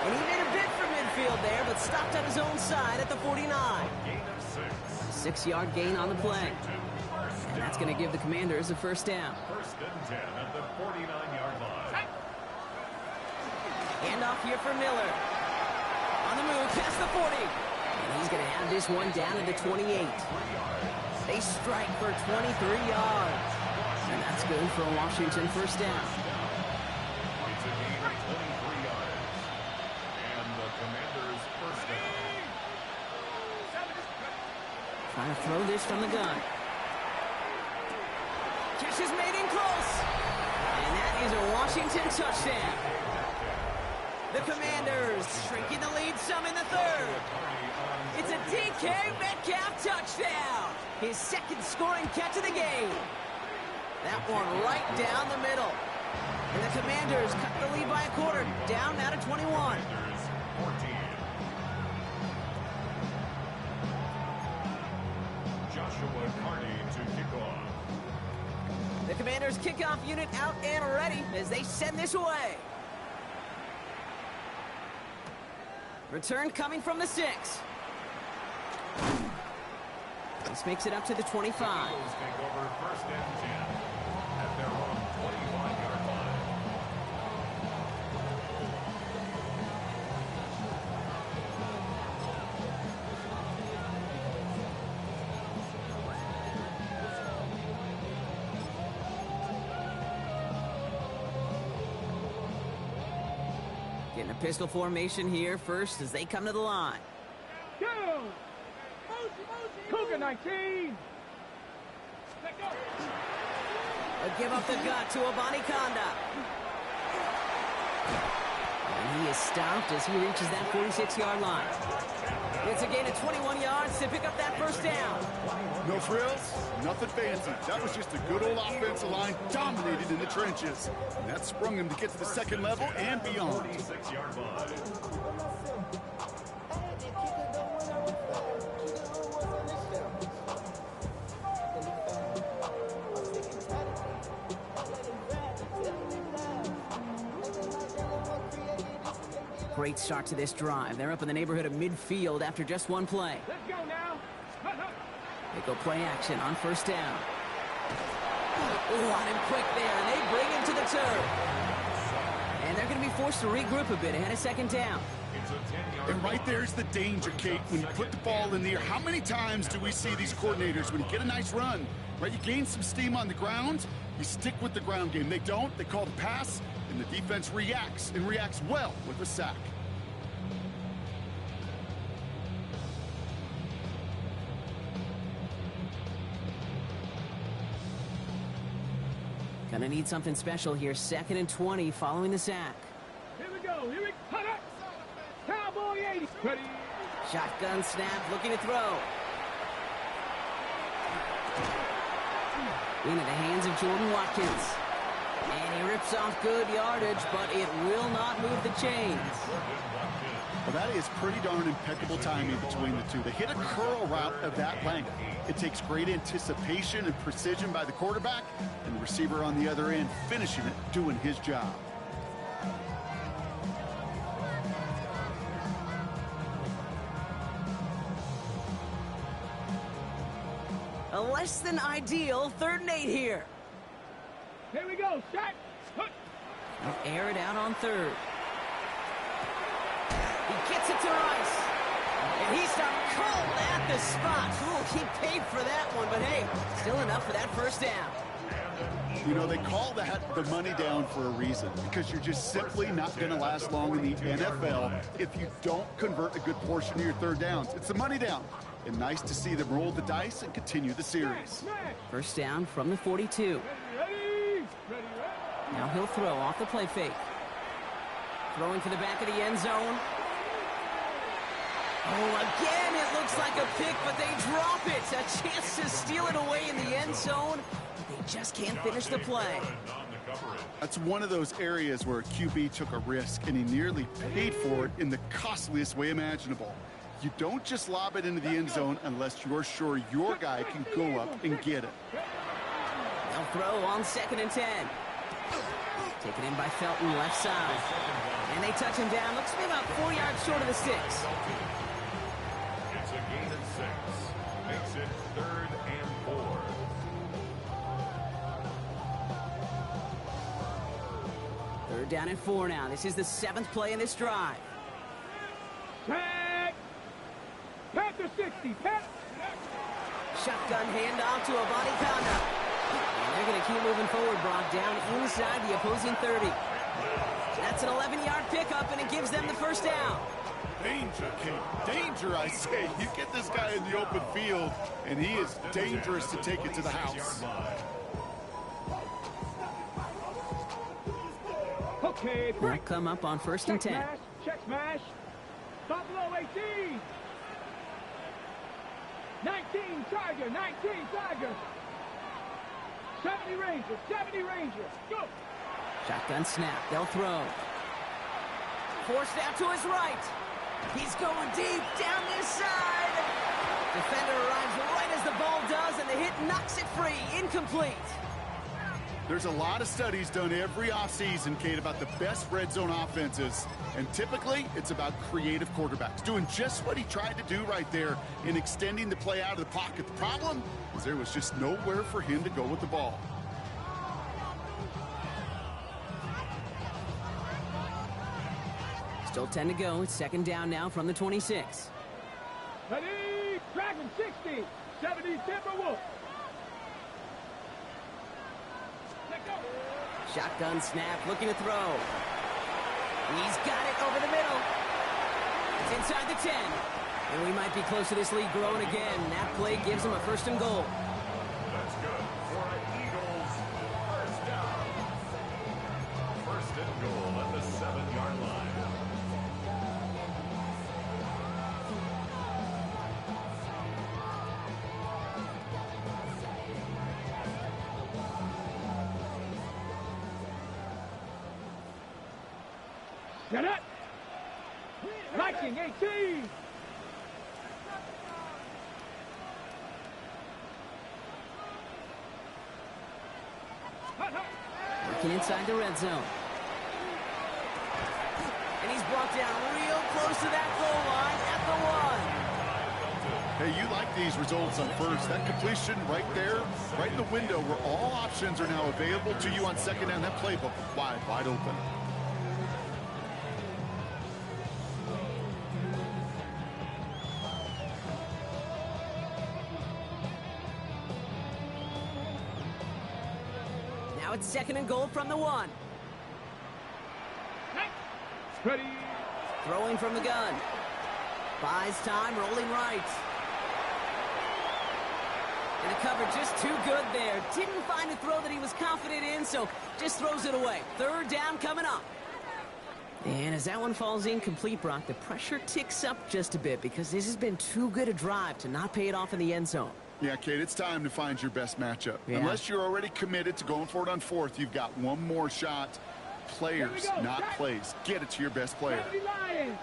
And he made a bid for midfield there, but stopped on his own side at the 49. Gain of 6. 6-yard gain on the play. And that's going to give the Commanders a first down. 1st and 10 at the 49-yard line. Handoff here for Miller. On the move, past the 40. And he's going to have this one down at the 28. They strike for 23 yards. And that's good for a Washington first down. It's a gain of 23 yards. And the Commanders' first down. Trying to throw this from the gun. Catch is made in close. And that is a Washington touchdown. The Commanders shrinking the lead some in the 3rd. It's a DK Metcalf touchdown. His 2nd scoring catch of the game. That one right down the middle. And the Commanders cut the lead by a quarter, down now to 21. Commanders 14. Joshua Carney to kick off. The Commanders kickoff unit out and ready as they send this away. Return coming from the 6. This makes it up to the 25. Eagles take over 1st and 10 at their own 25-yard line. Getting a pistol formation here first as they come to the line. Go. Cougar 19. Let go. A give up the gut to Abani Kanda. And he is stopped as he reaches that 46-yard line. It's a gain of 21 yards to pick up that first down. No frills, nothing fancy. That was just a good old offensive line dominated in the trenches. And that sprung him to get to the 2nd level and beyond. 26-yard line. Great start to this drive. They're up in the neighborhood of midfield after just one play. Let's go now. They go play action on 1st down. Oh, on him quick there, and they bring him to the turf. And they're going to be forced to regroup a bit ahead of 2nd down. It's a 10-yard And right there's the danger, Kate. When you put the ball in the air, how many times do we see these coordinators, when you get a nice run, right, you gain some steam on the ground, you stick with the ground game. They don't. They call the pass, and the defense reacts, and reacts well with a sack. Gonna need something special here. 2nd and 20 following the sack. Here we go. Here we go. Cowboy 80. Ready. Shotgun snap, looking to throw. Into the hands of Jordan Watkins. And he rips off good yardage, but it will not move the chains. Well, that is pretty darn impeccable timing between the two. They hit a curl route of that length. It takes great anticipation and precision by the quarterback, and the receiver on the other end finishing it, doing his job. A less than ideal 3rd and 8 here. Here we go, shot. They'll air it out on 3rd. He gets it to Rice. And he stopped cold at the spot. Ooh, he paid for that one, but hey, still enough for that 1st down. You know, they call that the money down for a reason, because you're just simply not going to last long in the NFL if you don't convert a good portion of your 3rd downs. It's the money down. And nice to see them roll the dice and continue the series. 1st down from the 42. Ready. Now he'll throw off the play fake. Throwing for the back of the end zone. Oh, again, it looks like a pick, but they drop it. A chance to steal it away in the end zone. They just can't finish the play. That's one of those areas where a QB took a risk, and he nearly paid for it in the costliest way imaginable. You don't just lob it into the end zone unless you're sure your guy can go up and get it. They'll throw on 2nd and 10. Taken in by Felton, left side. And they touch him down. Looks to be about 4 yards short of the sticks. It's a gain of 6. Makes it 3rd and 4. Third down and 4 now. This is the 7th play in this drive. Tag. Panther 60. Shotgun handoff to Abanikanda. And they're going to keep moving forward, Brock, down inside the opposing 30. That's an 11-yard pickup, and it gives them the 1st down. Danger, King. Danger, I say. You get this guy in the open field, and he is dangerous to take it to the house. Okay, They'll break. come up on 1st and 10. Check smash. Stop below 18. 19 Tiger. 19 Tiger. 70 Ranger. Go. Shotgun snap. They'll throw. Forced out to his right. He's going deep down this side. Defender arrives right as the ball does, and the hit knocks it free. Incomplete. There's a lot of studies done every offseason, Kate, about the best red zone offenses. And typically, it's about creative quarterbacks doing just what he tried to do right there in extending the play out of the pocket. The problem is there was just nowhere for him to go with the ball. Still 10 to go. It's 2nd down now from the 26. Ready. Dragon 60. 70 Timberwolf. Let go. Shotgun snap, looking to throw. He's got it over the middle. It's inside the 10. And we might be close to this lead growing again. That play gives him a 1st and goal. That's good for an Eagles 1st down. 1st and goal at the 7-yard line. Get it. Viking 18. Working inside the red zone. And he's brought down real close to that goal line at the 1. Hey, you like these results on 1st. That completion right there, right in the window where all options are now available to you on 2nd down. That playbook wide open. Now it's 2nd and goal from the 1. Ready. Throwing from the gun. Buys time, rolling right. And the cover just too good there. Didn't find a throw that he was confident in, so just throws it away. 3rd down coming up. And as that one falls incomplete, Brock, the pressure ticks up just a bit because this has been too good a drive to not pay it off in the end zone. Yeah, Kate, it's time to find your best matchup. Yeah. Unless you're already committed to going for it on 4th, you've got one more shot. Players, not plays. Get it to your best player. 70 Lions.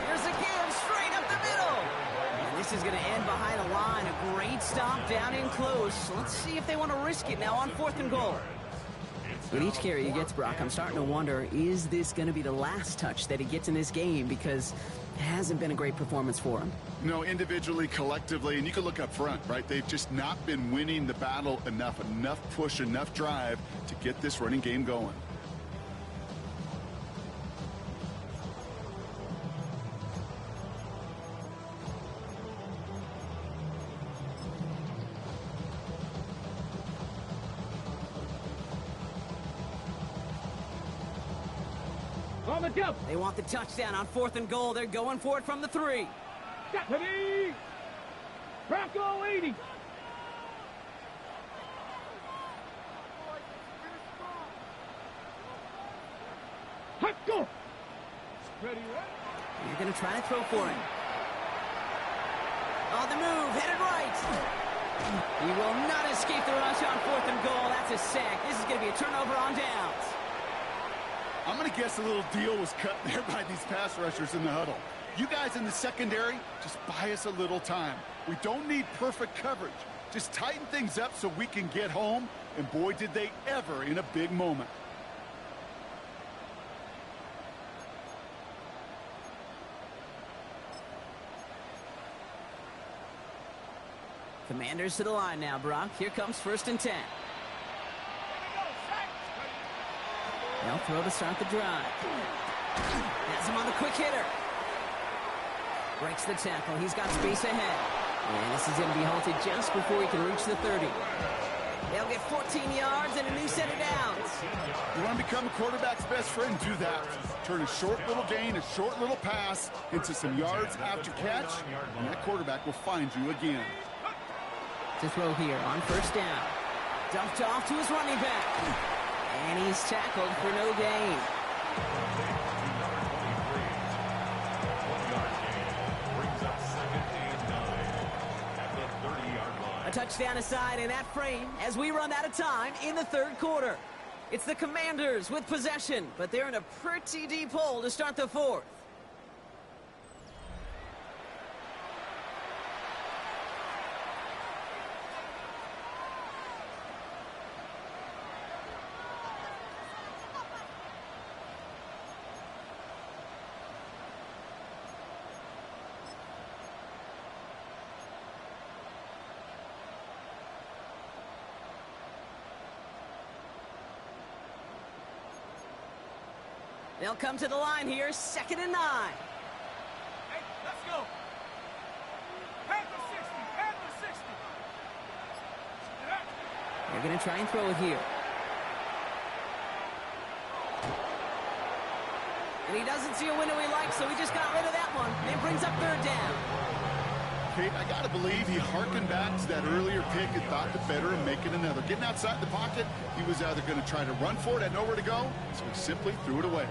Here's a give straight up the middle. And this is going to end behind the line. A great stop down in close. Let's see if they want to risk it now on 4th and goal. It's With each carry he gets, Brock, I'm starting to wonder, is this going to be the last touch that he gets in this game? Because it hasn't been a great performance for him. No, individually, collectively, and you can look up front, right? They've just not been winning the battle enough push, enough drive to get this running game going. On the jump. They want the touchdown on 4th and goal. They're going for it from the 3. Stephanie. Bronco 80. Hot go. Ready, right? You're going to try to throw for him. On the move, headed right. He will not escape the rush on 4th and goal. That's a sack. This is going to be a turnover on downs. I'm going to guess a little deal was cut there by these pass rushers in the huddle. You guys in the secondary, just buy us a little time. We don't need perfect coverage. Just tighten things up so we can get home, and boy, did they ever in a big moment. Commanders to the line now, Brock. Here comes 1st and 10. They'll throw to start the drive. Has him on the quick hitter. Breaks the tackle. He's got space ahead. And this is going to be halted just before he can reach the 30. They'll get 14 yards and a new set of downs. You want to become a quarterback's best friend? Do that. Turn a short little gain, a short little pass into some yards after catch, and that quarterback will find you again. To throw here on 1st down. Dumped off to his running back. And he's tackled for no gain. A touchdown aside in that frame as we run out of time in the 3rd quarter. It's the Commanders with possession, but they're in a pretty deep hole to start the 4th. They'll come to the line here, 2nd and 9. Hey, let's go. Panther 60, Panther 60. They're going to try and throw it here. And he doesn't see a window he likes, so he just got rid of that one. It brings up 3rd down. Kate, I got to believe he harkened back to that earlier pick and thought the better of making another. Getting outside the pocket, he was either going to try to run for it, had nowhere to go, so he simply threw it away.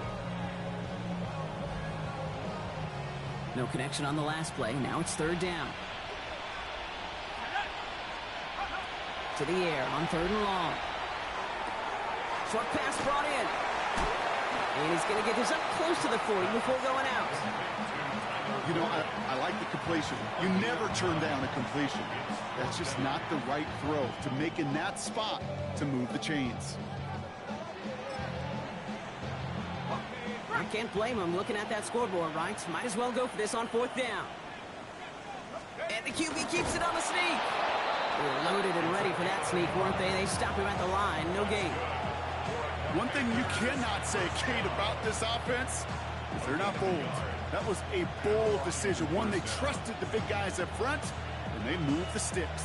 No connection on the last play. Now it's 3rd down. To the air on 3rd and long. Short pass brought in. And he's going to get this up close to the 40 before going out. You know, I like the completion. You never turn down a completion. That's just not the right throw to make in that spot to move the chains. I can't blame him looking at that scoreboard, right? Might as well go for this on 4th down. And the QB keeps it on the sneak. They were loaded and ready for that sneak, weren't they? They stopped him at the line. No gain. One thing you cannot say, Kate, about this offense is they're not bold. That was a bold decision. One, they trusted the big guys up front, and they moved the sticks.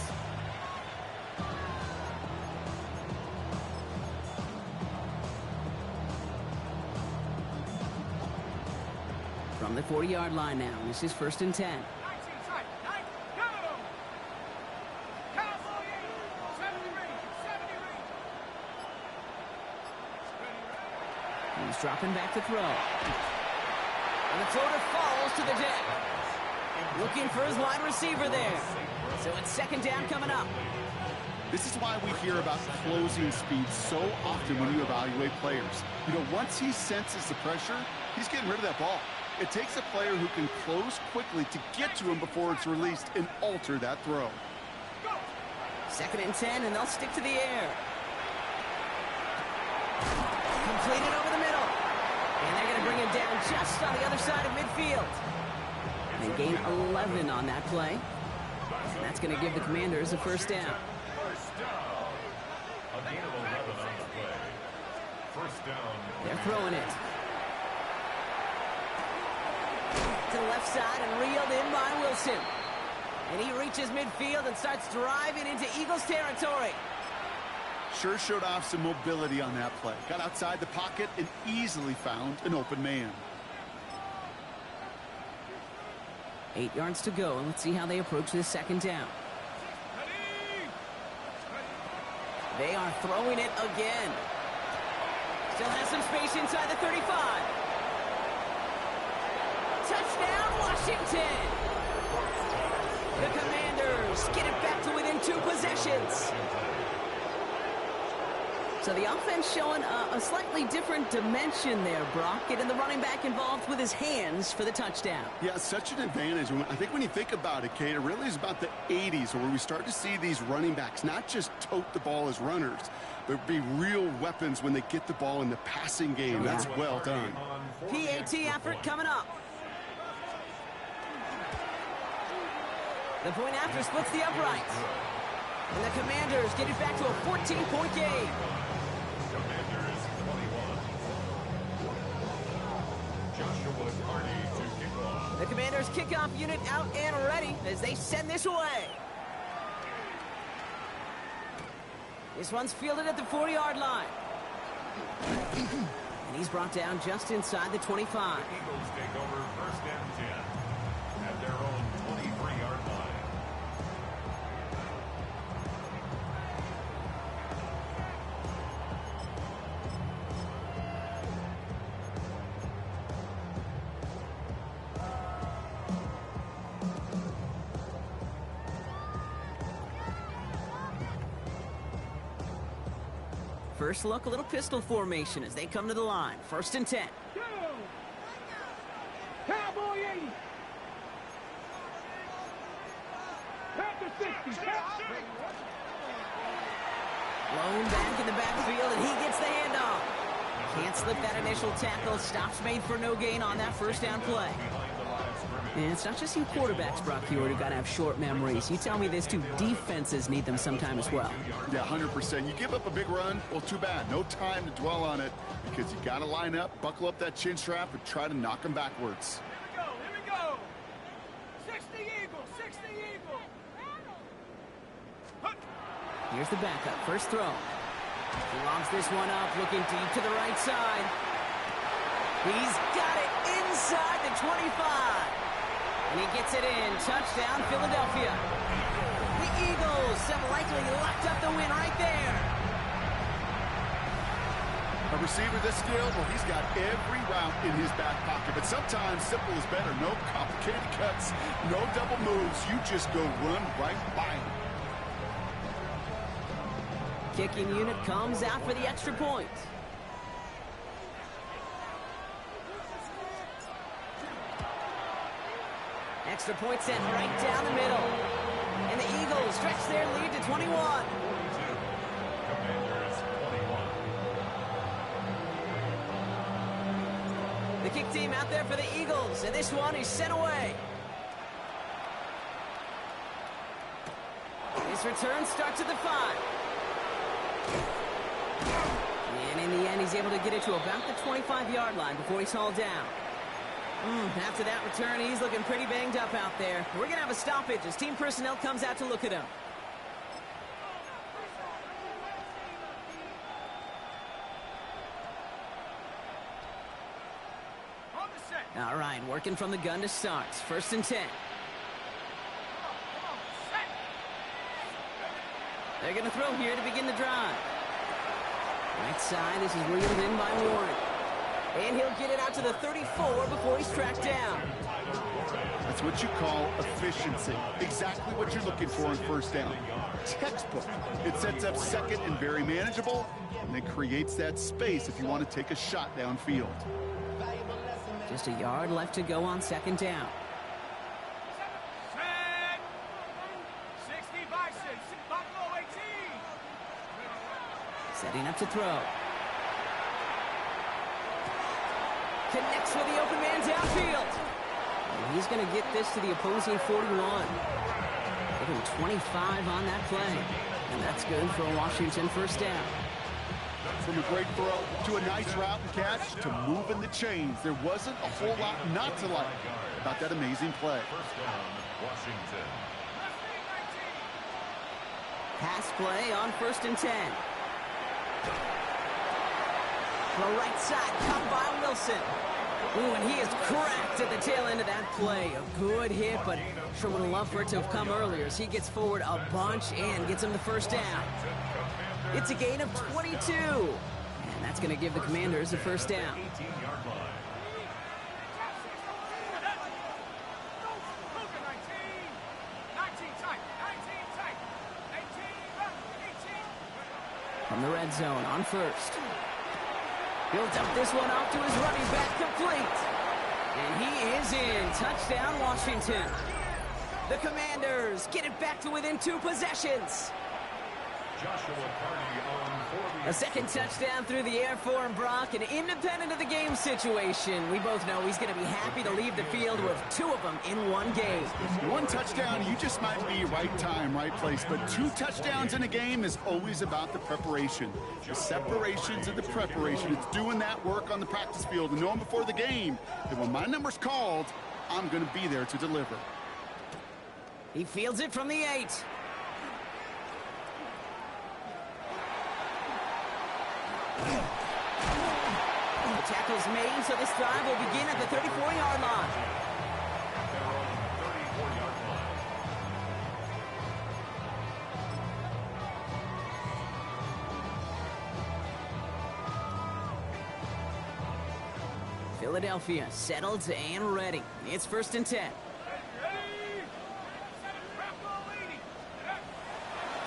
From the 40-yard line now, this is 1st and 10. He's dropping back to throw. And the floater falls to the deck. Looking for his wide receiver there. So it's 2nd down coming up. This is why we hear about closing speed so often when you evaluate players. You know, once he senses the pressure, he's getting rid of that ball. It takes a player who can close quickly to get to him before it's released and alter that throw. 2nd and 10, and they'll stick to the air. Completed over the middle. And they're going to bring him down just on the other side of midfield. They gain 11 on that play. And that's going to give the Commanders a first down. First down. A gain of 11 on the play. First down. They're throwing it to the left side and reeled in by Wilson. And he reaches midfield and starts driving into Eagles territory. Sure showed off some mobility on that play. Got outside the pocket and easily found an open man. 8 yards to go, and let's see how they approach this second down. They are throwing it again. Still has some space inside the 35. Touchdown, Washington! The Commanders get it back to within 2 possessions. So the offense showing a slightly different dimension there, Brock. Getting the running back involved with his hands for the touchdown. Yeah, such an advantage. I think when you think about it, Kate, it really is about the 80s where we start to see these running backs not just tote the ball as runners, but be real weapons when they get the ball in the passing game. That's well done. PAT effort coming up. The point after splits the uprights. And the Commanders get it back to a 14-point game. Commanders 21. Joshua Carney to kick off. The Commanders kickoff unit out and ready as they send this away. This one's fielded at the 40-yard line. And he's brought down just inside the 25. Eagles take over first and 10 at their own 23-yard line. First look, a little pistol formation as they come to the line. First and 10. Go! Cowboy 80. Panther 60. Blown back in the backfield, and he gets the handoff. Can't slip that initial tackle. Stops made for no gain on that first down play. And it's not just you quarterbacks, Brock Huard, who got to have short memories. You tell me this too, defenses need them sometime as well. Yeah, 100%. You give up a big run, well, too bad. No time to dwell on it because you got to line up, buckle up that chin strap, and try to knock them backwards. Here we go. 60 Eagle, 60 Eagle. Here's the backup, first throw. He lobs this one up, looking deep to the right side. He's got it inside the 25. And he gets it in. Touchdown, Philadelphia. The Eagles have likely locked up the win right there. A receiver this skilled, well, he's got every route in his back pocket. But sometimes simple is better. No complicated cuts, no double moves. You just go run right by him. Kicking unit comes out for the extra point. Extra point sent right down the middle. And the Eagles stretch their lead to 21. Commanders 21. The kick team out there for the Eagles, and this one is sent away. This return starts at the 5. And in the end, he's able to get it to about the 25-yard line before he's hauled down. After that return, he's looking pretty banged up out there. We're going to have a stoppage as team personnel comes out to look at him. All right, working from the gun to start. First and 10. They're going to throw here to begin the drive. Right side, this is reeled in by Warren. And he'll get it out to the 34 before he's tracked down. That's what you call efficiency. Exactly what you're looking for in first down. Textbook. It sets up second and very manageable, and then creates that space if you want to take a shot downfield. Just a yard left to go on second down. Set. 60 Bison, Buffalo 18. Setting up to throw. Connects with the open man downfield. And he's going to get this to the opposing 41. Give him 25 on that play. And that's good for a Washington first down. From a great throw to a nice route and catch to moving the chains. There wasn't a whole lot not to like about that amazing play. First down, Washington. Pass play on 1st and 10. The right side, caught by Wilson. Ooh, and he is cracked at the tail end of that play. A good hit, but sure would have loved for it to have come earlier as he gets forward a bunch and gets him the first down. It's a gain of 22. And that's going to give the Commanders a first down. 18-yard line. From the red zone on 1st. He'll dump this one off to his running back, complete. And he is in. Touchdown, Washington. The Commanders get it back to within 2 possessions. Joshua Carney on 40. A second touchdown through the air for him, Brock, and independent of the game situation. We both know he's going to be happy to leave the field with 2 of them in one game. 1 touchdown, you just might be right time, right place. But 2 touchdowns in a game is always about the preparation. The separations and the preparation. It's doing that work on the practice field and knowing before the game that when my number's called, I'm going to be there to deliver. He fields it from the 8. The tackle's made, so this drive will begin at the 34-yard line. They're on the 34-yard line. Philadelphia settled and ready. It's 1st and 10.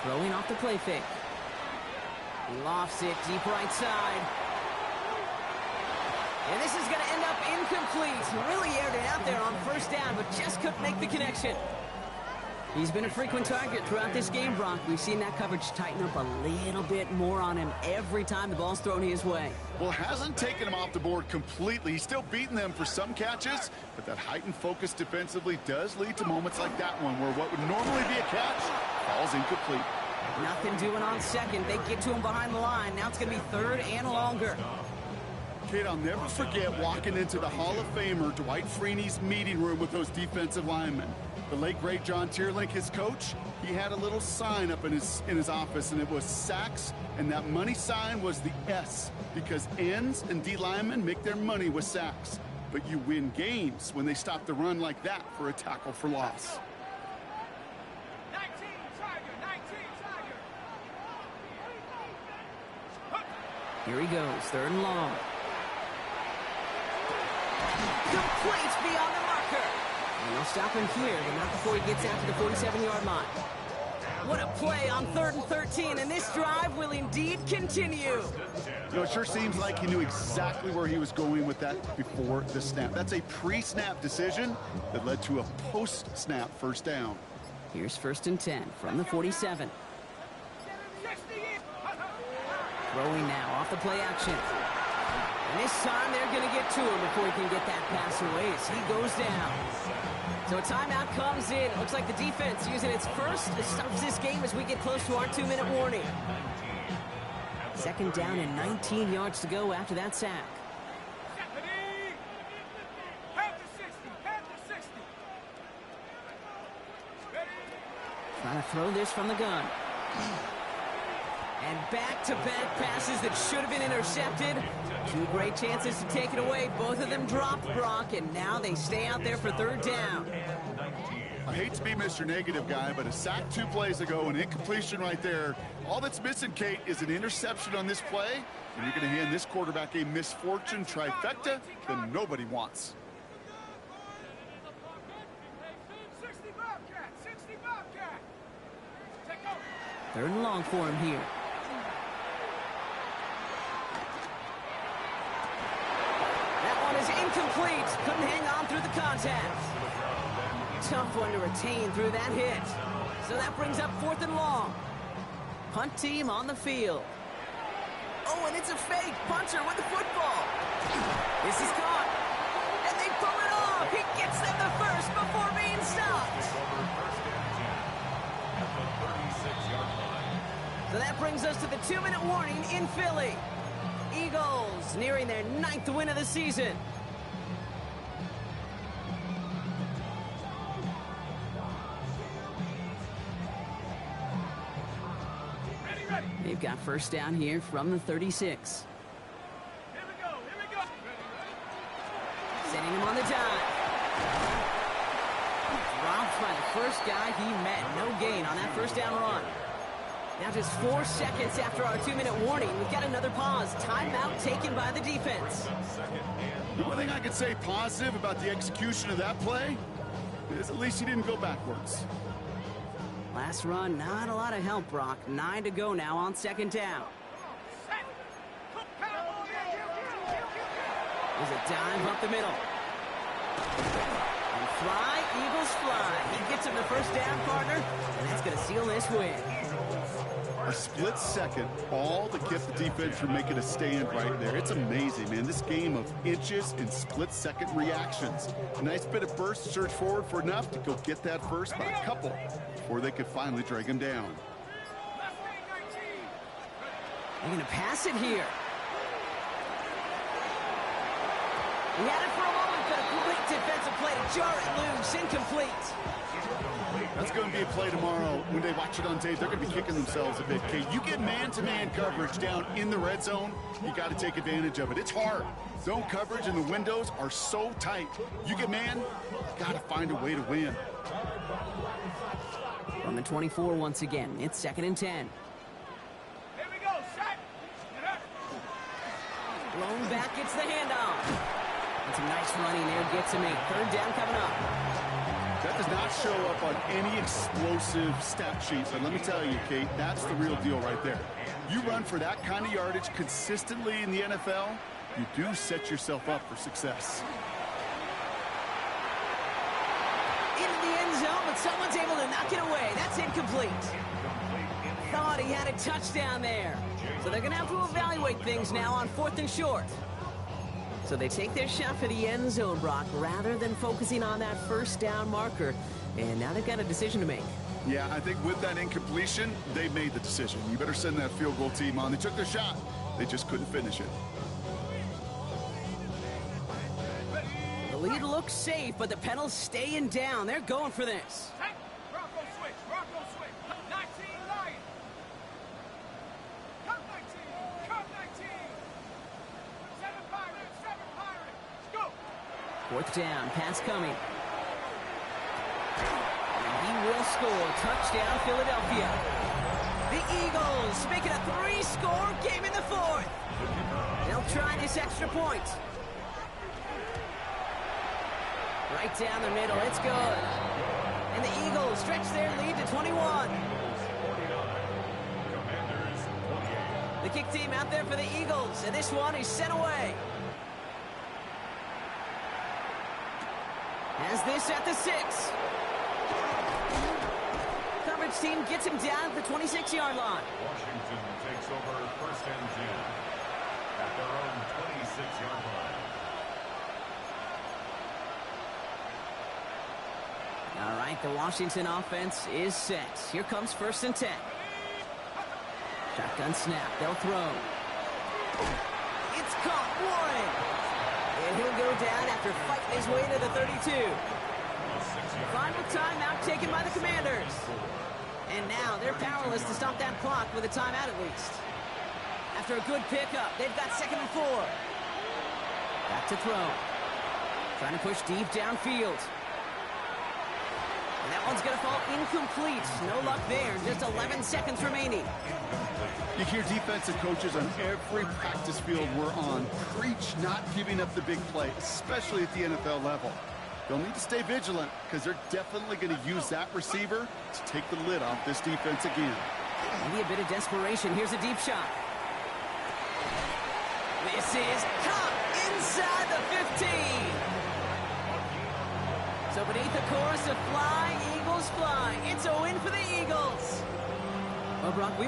Throwing off the play fake. He lofts it deep right side. And this is going to end up incomplete. Really aired it out there on 1st down, but just couldn't make the connection. He's been a frequent target throughout this game, Brock. We've seen that coverage tighten up a little bit more on him every time the ball's thrown his way. Well, hasn't taken him off the board completely. He's still beating them for some catches, but that heightened focus defensively does lead to moments like that one where what would normally be a catch falls incomplete. Nothing doing on 2nd. They get to him behind the line. Now it's going to be 3rd and longer. Kid, I'll never forget walking into the Hall of Famer Dwight Freeney's meeting room with those defensive linemen. The late, great John Tierlink, his coach, he had a little sign up in his office, and it was sacks, and that money sign was the S, because ends and D linemen make their money with sacks. But you win games when they stop the run like that for a tackle for loss. 19 Tiger. Here he goes, 3rd and long. Complete beyond the marker. And they'll stop him here, but not before he gets out to the 47-yard line. What a play on 3rd and 13, and this drive will indeed continue. You know, it sure seems like he knew exactly where he was going with that before the snap. That's a pre-snap decision that led to a post-snap first down. Here's 1st and 10 from the 47. Throwing now off the play action. And this time they're going to get to him before he can get that pass away as he goes down. So a timeout comes in. It looks like the defense using its first stops this game as we get close to our 2-minute warning. 2nd down and 19 yards to go after that sack. Trying to throw this from the gun. And back-to-back passes that should have been intercepted. 2 great chances to take it away. Both of them dropped, Brock, and now they stay out there for 3rd down. I hate to be Mr. Negative guy, but a sack 2 plays ago, an incompletion right there. All that's missing, Kate, is an interception on this play, and you're going to hand this quarterback a misfortune trifecta that nobody wants. 3rd and long for him here. That one is incomplete. Couldn't hang on through the contact. Tough one to retain through that hit. So that brings up 4th and long. Punt team on the field. Oh, and it's a fake. Punter with the football. This is caught. to the 2-minute warning in Philly. Eagles nearing their 9th win of the season. They've got first down here from the 36. Here we go. Sending him on the dive. Dropped by the first guy he met. No gain on that first down run. Now just 4 seconds after our 2-minute warning, we've got another pause. Timeout taken by the defense. The one thing I could say positive about the execution of that play is at least he didn't go backwards. Last run, not a lot of help, Brock. 9 to go now on second down. There's a dive up the middle. And fly, Eagles fly. He gets him the first down, partner, and that's going to seal this win. A split second, all that kept the defense from making a stand right there. It's amazing, man. This game of inches and split-second reactions. A nice bit of burst, surge forward for enough to go get that first by a couple before they could finally drag him down. They're going to pass it here. He had it for a moment, but a great defensive play to jar it loose, incomplete. That's going to be a play tomorrow. When they watch it on tape, they're going to be kicking themselves a bit. Kate, you get man-to-man coverage down in the red zone, you got to take advantage of it. It's hard. Zone coverage and the windows are so tight. You get man, you got to find a way to win. From the 24 once again, it's 2nd and 10. Here we go, set. Blown back, gets the handoff. That's a nice running there, gets him 8. 3rd down coming up. That does not show up on any explosive stat sheet, but let me tell you, Kate, that's the real deal right there. You run for that kind of yardage consistently in the NFL, you do set yourself up for success. Into the end zone, but someone's able to knock it away. That's incomplete. Thought he had a touchdown there. So they're going to have to evaluate things now on 4th and short. So they take their shot for the end zone, Brock, rather than focusing on that first down marker. And now they've got a decision to make. Yeah, I think with that incompletion, they made the decision. You better send that field goal team on. They took their shot. They just couldn't finish it. The lead looks safe, but the Penals staying down. They're going for this. Bronco switch. 19 Lions. Cut 19. 7 Pirates. Go. 4th down, pass coming. And he will score. Touchdown, Philadelphia. The Eagles make it a 3-score game in the 4th. They'll try this extra point. Right down the middle, it's good. And the Eagles stretch their lead to 21. The kick team out there for the Eagles, and this one is sent away. Has this at the 6. Coverage team gets him down at the 26-yard line. Washington takes over 1st and 10 at their own 26-yard line. All right, the Washington offense is set. Here comes 1st and 10. Shotgun snap, they'll throw. It's caught, Warren. And he'll go down after fighting his way to the 32. Final timeout taken by the Commanders. And now they're powerless to stop that clock with a timeout at least. After a good pickup, they've got 2nd and 4. Back to throw. Trying to push deep downfield. And that one's going to fall incomplete. No luck there. Just 11 seconds remaining. You hear defensive coaches on every practice field we're on preach not giving up the big play, especially at the NFL level. They'll need to stay vigilant because they're definitely going to use that receiver to take the lid off this defense again. Maybe a bit of desperation. Here's a deep shot. This is caught inside the 15. So beneath the chorus of Fly, Eagles Fly, it's a win for the Eagles. Well, Brock, we